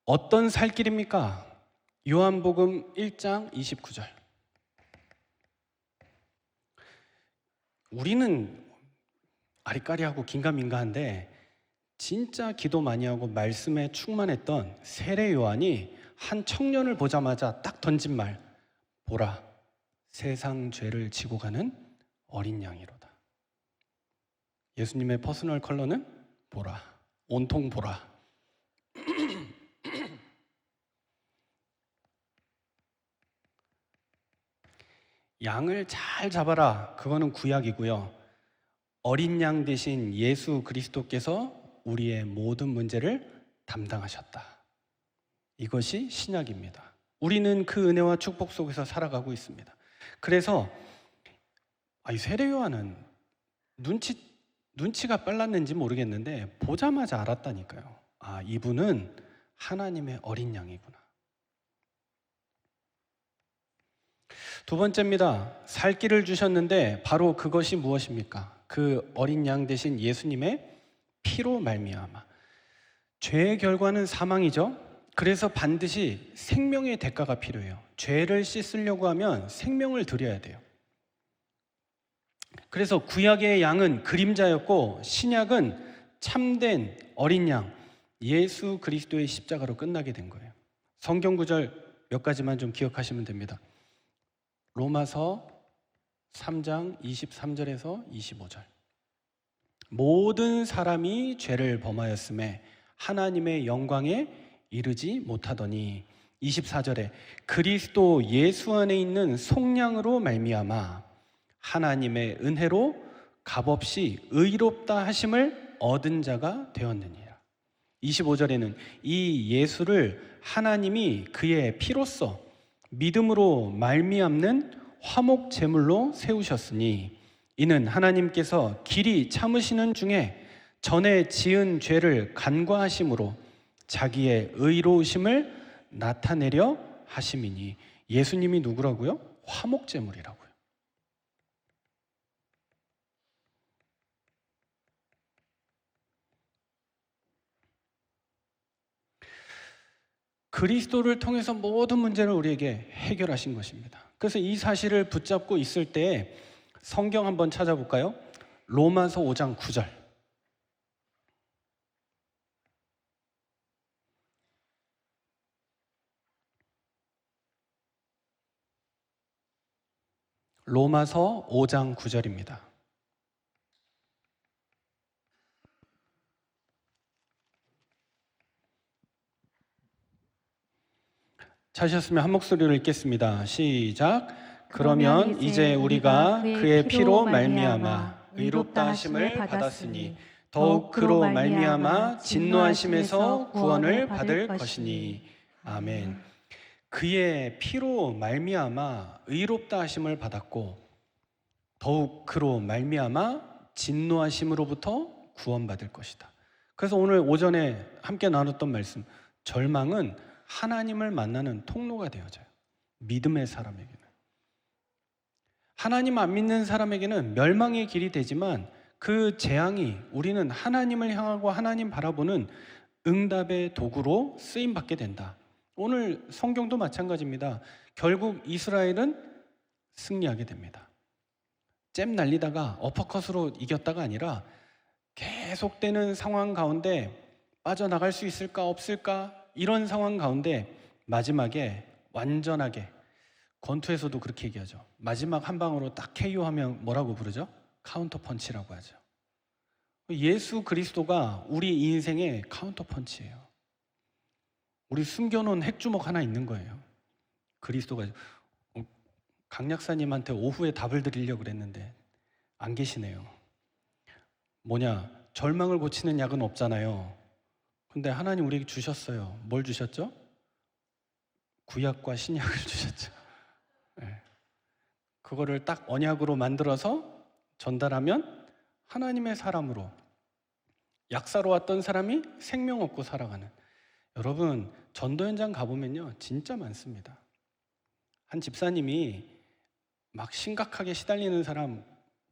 어떤 살 길입니까? 요한복음 1장 29절. 우리는 아리까리하고 긴가민가한데 진짜 기도 많이 하고 말씀에 충만했던 세례 요한이 한 청년을 보자마자 딱 던진 말, 보라, 세상 죄를 지고 가는 어린 양이로다. 예수님의 퍼스널 컬러는 보라, 온통 보라. 양을 잘 잡아라. 그거는 구약이고요. 어린 양 대신 예수 그리스도께서 우리의 모든 문제를 담당하셨다. 이것이 신약입니다. 우리는 그 은혜와 축복 속에서 살아가고 있습니다. 그래서 이 세례 요한은 눈치가 빨랐는지 모르겠는데 보자마자 알았다니까요. 이분은 하나님의 어린 양이구나. 두 번째입니다. 살 길을 주셨는데 바로 그것이 무엇입니까? 그 어린 양 대신 예수님의 피로 말미암아. 죄의 결과는 사망이죠. 그래서 반드시 생명의 대가가 필요해요. 죄를 씻으려고 하면 생명을 드려야 돼요. 그래서 구약의 양은 그림자였고 신약은 참된 어린 양 예수 그리스도의 십자가로 끝나게 된 거예요. 성경 구절 몇 가지만 좀 기억하시면 됩니다. 로마서 3장 23절에서 25절. 모든 사람이 죄를 범하였음에 하나님의 영광에 이르지 못하더니 24절에 그리스도 예수 안에 있는 속량으로 말미암아 하나님의 은혜로 값없이 의롭다 하심을 얻은 자가 되었느니라. 25절에는 이 예수를 하나님이 그의 피로써 믿음으로 말미암는 화목 제물로 세우셨으니 이는 하나님께서 길이 참으시는 중에 전에 지은 죄를 간과하심으로 자기의 의로우심을 나타내려 하심이니. 예수님이 누구라고요? 화목 제물이라고요. 그리스도를 통해서 모든 문제를 우리에게 해결하신 것입니다. 그래서 이 사실을 붙잡고 있을 때 성경 한번 찾아볼까요? 로마서 5장 9절. 로마서 5장 9절입니다. 찾으셨으면 한 목소리로 읽겠습니다. 시작. 그러면 이제 우리가 그의 피로 말미암아 의롭다 하심을 받았으니 더욱 그로 말미암아 진노하심에서 구원을 받을 것이니. 아멘. 그의 피로 말미암아 의롭다 하심을 받았고 더욱 그로 말미암아 진노하심으로부터 구원받을 것이다. 그래서 오늘 오전에 함께 나눴던 말씀, 절망은 하나님을 만나는 통로가 되어져요. 믿음의 사람에게는. 하나님 안 믿는 사람에게는 멸망의 길이 되지만 그 재앙이 우리는 하나님을 향하고 하나님 바라보는 응답의 도구로 쓰임 받게 된다. 오늘 성경도 마찬가지입니다. 결국 이스라엘은 승리하게 됩니다. 잼 날리다가 어퍼컷으로 이겼다가 아니라 계속되는 상황 가운데 빠져나갈 수 있을까 없을까 이런 상황 가운데 마지막에 완전하게, 권투에서도 그렇게 얘기하죠. 마지막 한 방으로 딱 KO하면 뭐라고 부르죠? 카운터 펀치라고 하죠. 예수 그리스도가 우리 인생의 카운터 펀치예요. 우리 숨겨놓은 핵주먹 하나 있는 거예요. 그리스도가. 강 약사님한테 오후에 답을 드리려고 그랬는데 안 계시네요. 뭐냐? 절망을 고치는 약은 없잖아요. 근데 하나님 우리에게 주셨어요. 뭘 주셨죠? 구약과 신약을 주셨죠. 네. 그거를 딱 언약으로 만들어서 전달하면 하나님의 사람으로, 약사로 왔던 사람이 생명 얻고 살아가는. 여러분, 전도 현장 가보면요 진짜 많습니다. 한 집사님이 막 심각하게 시달리는 사람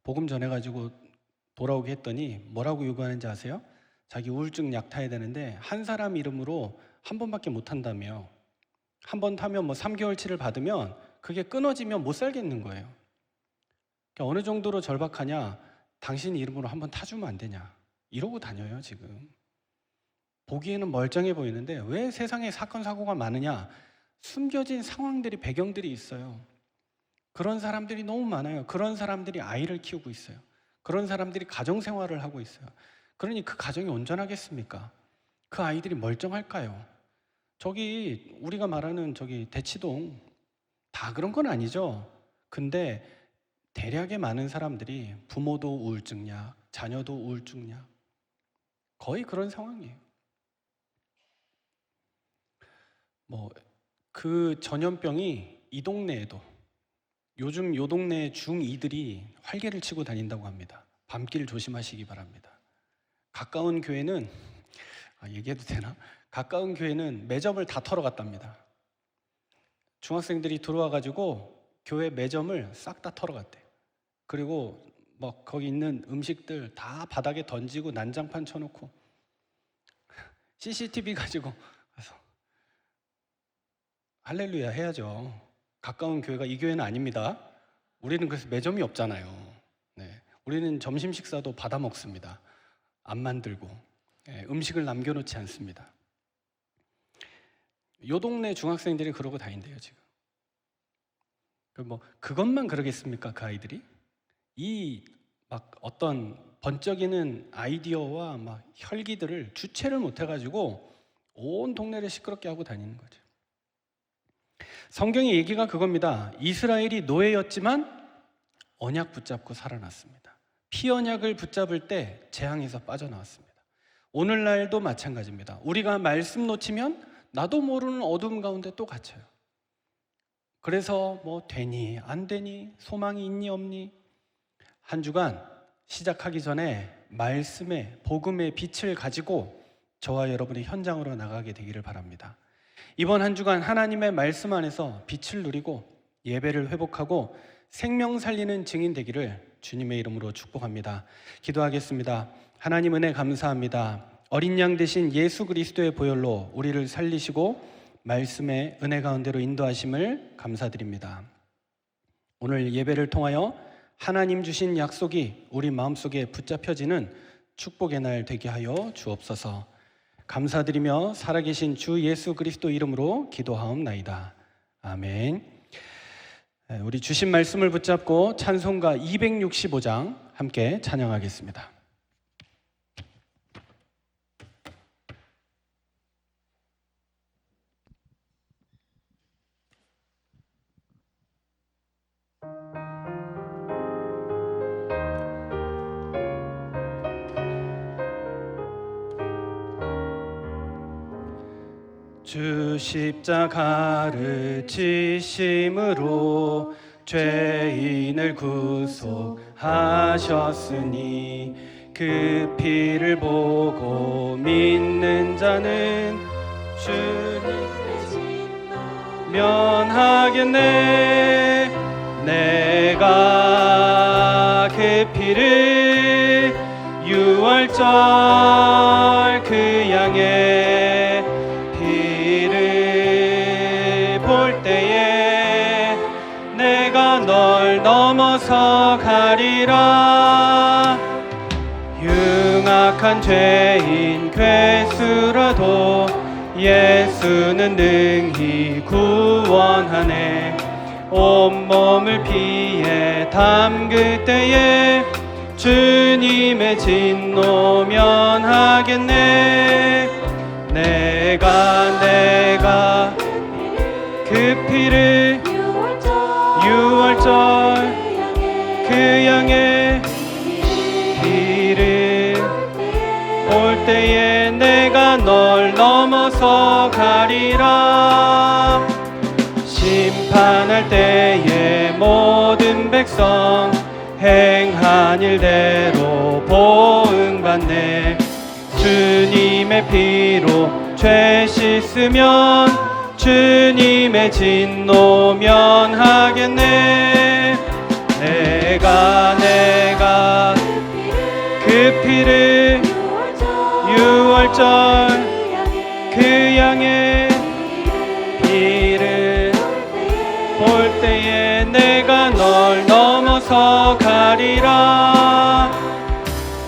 복음 전해가지고 돌아오게 했더니 뭐라고 요구하는지 아세요? 자기 우울증 약 타야 되는데 한 사람 이름으로 한 번밖에 못 한다며. 한 번 타면 뭐 3개월치를 받으면 그게 끊어지면 못 살겠는 거예요. 그러니까 어느 정도로 절박하냐? 당신 이름으로 한 번 타주면 안 되냐? 이러고 다녀요 지금. 보기에는 멀쩡해 보이는데 왜 세상에 사건 사고가 많으냐? 숨겨진 상황들이, 배경들이 있어요. 그런 사람들이 너무 많아요. 그런 사람들이 아이를 키우고 있어요. 그런 사람들이 가정생활을 하고 있어요. 그러니 그 가정이 온전하겠습니까? 그 아이들이 멀쩡할까요? 저기 우리가 말하는 저기 대치동 다 그런 건 아니죠. 근데 대략의 많은 사람들이 부모도 우울증약, 자녀도 우울증약, 거의 그런 상황이에요. 뭐 그 전염병이 이 동네에도, 요즘 요 동네 중2들이 활개를 치고 다닌다고 합니다. 밤길 조심하시기 바랍니다. 가까운 교회는, 얘기해도 되나? 가까운 교회는 매점을 다 털어갔답니다. 중학생들이 들어와가지고 교회 매점을 싹 다 털어갔대. 그리고 뭐 거기 있는 음식들 다 바닥에 던지고 난장판 쳐놓고 CCTV 가지고 가서 할렐루야 해야죠. 가까운 교회가 이 교회는 아닙니다. 우리는 그래서 매점이 없잖아요. 네. 우리는 점심 식사도 받아 먹습니다. 안 만들고. 네. 음식을 남겨놓지 않습니다. 요 동네 중학생들이 그러고 다닌대요 지금. 뭐 그것만 그러겠습니까 그 아이들이? 이 막 어떤 번쩍이는 아이디어와 막 혈기들을 주체를 못해가지고 온 동네를 시끄럽게 하고 다니는 거죠. 성경의 얘기가 그겁니다. 이스라엘이 노예였지만 언약 붙잡고 살아났습니다. 피언약을 붙잡을 때 재앙에서 빠져나왔습니다. 오늘날도 마찬가지입니다. 우리가 말씀 놓치면 나도 모르는 어둠 가운데 또 갇혀요. 그래서 뭐 되니 안 되니 소망이 있니 없니, 한 주간 시작하기 전에 말씀의 복음의 빛을 가지고 저와 여러분의 현장으로 나가게 되기를 바랍니다. 이번 한 주간 하나님의 말씀 안에서 빛을 누리고 예배를 회복하고 생명 살리는 증인 되기를 주님의 이름으로 축복합니다. 기도하겠습니다. 하나님 은혜 감사합니다. 어린 양 되신 예수 그리스도의 보혈로 우리를 살리시고 말씀의 은혜 가운데로 인도하심을 감사드립니다. 오늘 예배를 통하여 하나님 주신 약속이 우리 마음속에 붙잡혀지는 축복의 날 되게 하여 주옵소서. 감사드리며 살아계신 주 예수 그리스도 이름으로 기도하옵나이다. 아멘. 우리 주신 말씀을 붙잡고 찬송가 265장 함께 찬양하겠습니다. 주 십자가를 지심으로 죄인을 구속하셨으니 그 피를 보고 믿는 자는 주님의 면하겠네. 내가 그 피를 유월절 그 양의 볼 때에 내가 널 넘어서 가리라. 흉악한 죄인 괴수라도 예수는 능히 구원하네. 온몸을 피에 담글 때에 주님의 진노 면하겠네. 내가 그 피를 유월절 그 양의 피를 볼 때에 내가 널 넘어서 가리라. 심판할 때에 모든 백성 행한 일대로 보응받네. 주님의 피로 죄 씻으면 주님의 진노 면하겠네. 내가 그 피를 유월절 그 양의 피를 볼 때에 내가 널 넘어서 가리라.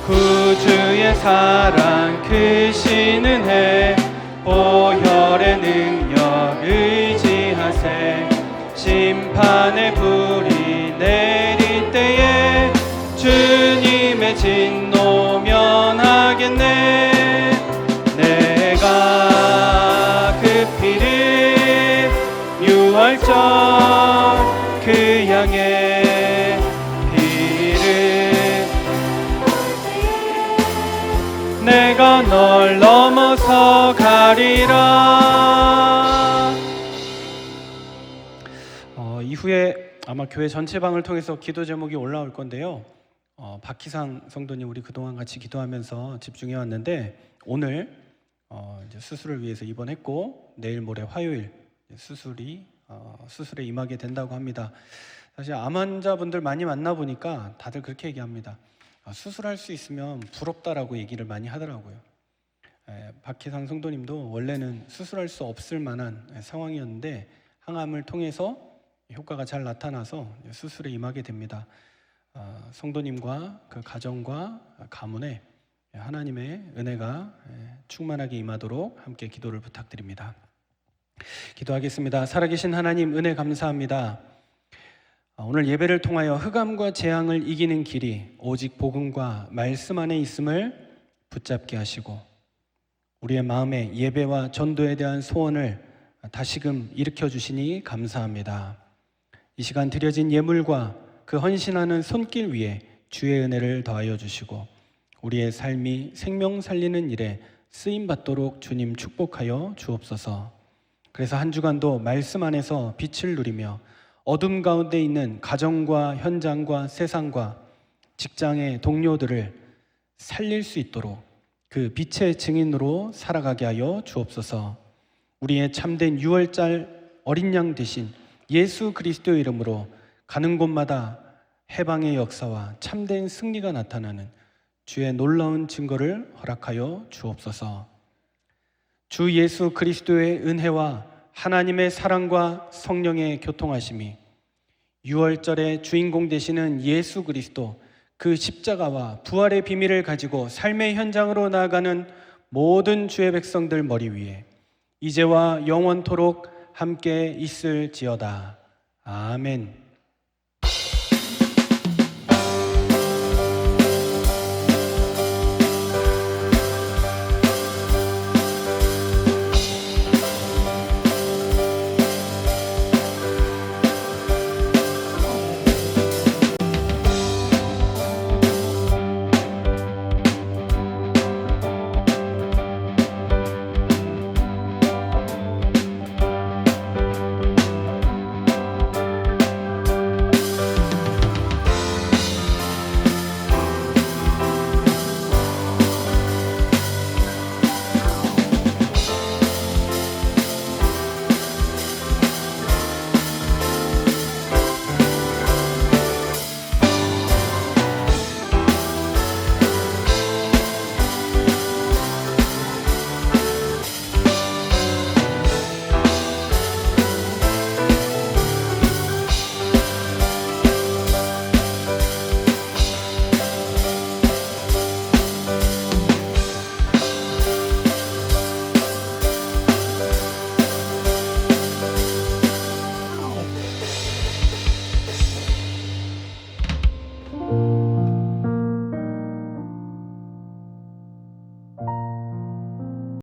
구주의 사랑 크시는 해 보혈의 능력 의지하세. 심판의 불이 내릴 때에 주님의 진노 면하겠네. 내가 그 피를 유월절 그 양의 피를 내가 널 넘어서 가리라. 이후에 아마 교회 전체방을 통해서 기도 제목이 올라올 건데요. 박희상 성도님 우리 그동안 같이 기도하면서 집중해 왔는데 오늘 이제 수술을 위해서 입원했고 내일 모레 화요일 수술에 임하게 된다고 합니다. 사실 암 환자분들 많이 만나 보니까 다들 그렇게 얘기합니다. 수술할 수 있으면 부럽다라고 얘기를 많이 하더라고요. 박희상 성도님도 원래는 수술할 수 없을 만한 상황이었는데 항암을 통해서 효과가 잘 나타나서 수술에 임하게 됩니다. 성도님과 그 가정과 가문에 하나님의 은혜가 충만하게 임하도록 함께 기도를 부탁드립니다. 기도하겠습니다. 살아계신 하나님 은혜 감사합니다. 오늘 예배를 통하여 흑암과 재앙을 이기는 길이 오직 복음과 말씀 안에 있음을 붙잡게 하시고 우리의 마음에 예배와 전도에 대한 소원을 다시금 일으켜 주시니 감사합니다. 이 시간 드려진 예물과 그 헌신하는 손길 위에 주의 은혜를 더하여 주시고 우리의 삶이 생명 살리는 일에 쓰임 받도록 주님 축복하여 주옵소서. 그래서 한 주간도 말씀 안에서 빛을 누리며 어둠 가운데 있는 가정과 현장과 세상과 직장의 동료들을 살릴 수 있도록 그 빛의 증인으로 살아가게 하여 주옵소서. 우리의 참된 6월절 어린 양 되신 예수 그리스도의 이름으로 가는 곳마다 해방의 역사와 참된 승리가 나타나는 주의 놀라운 증거를 허락하여 주옵소서. 주 예수 그리스도의 은혜와 하나님의 사랑과 성령의 교통하심이 6월절의 주인공 되시는 예수 그리스도 그 십자가와 부활의 비밀을 가지고 삶의 현장으로 나아가는 모든 주의 백성들 머리 위에 이제와 영원토록 함께 있을지어다. 아멘.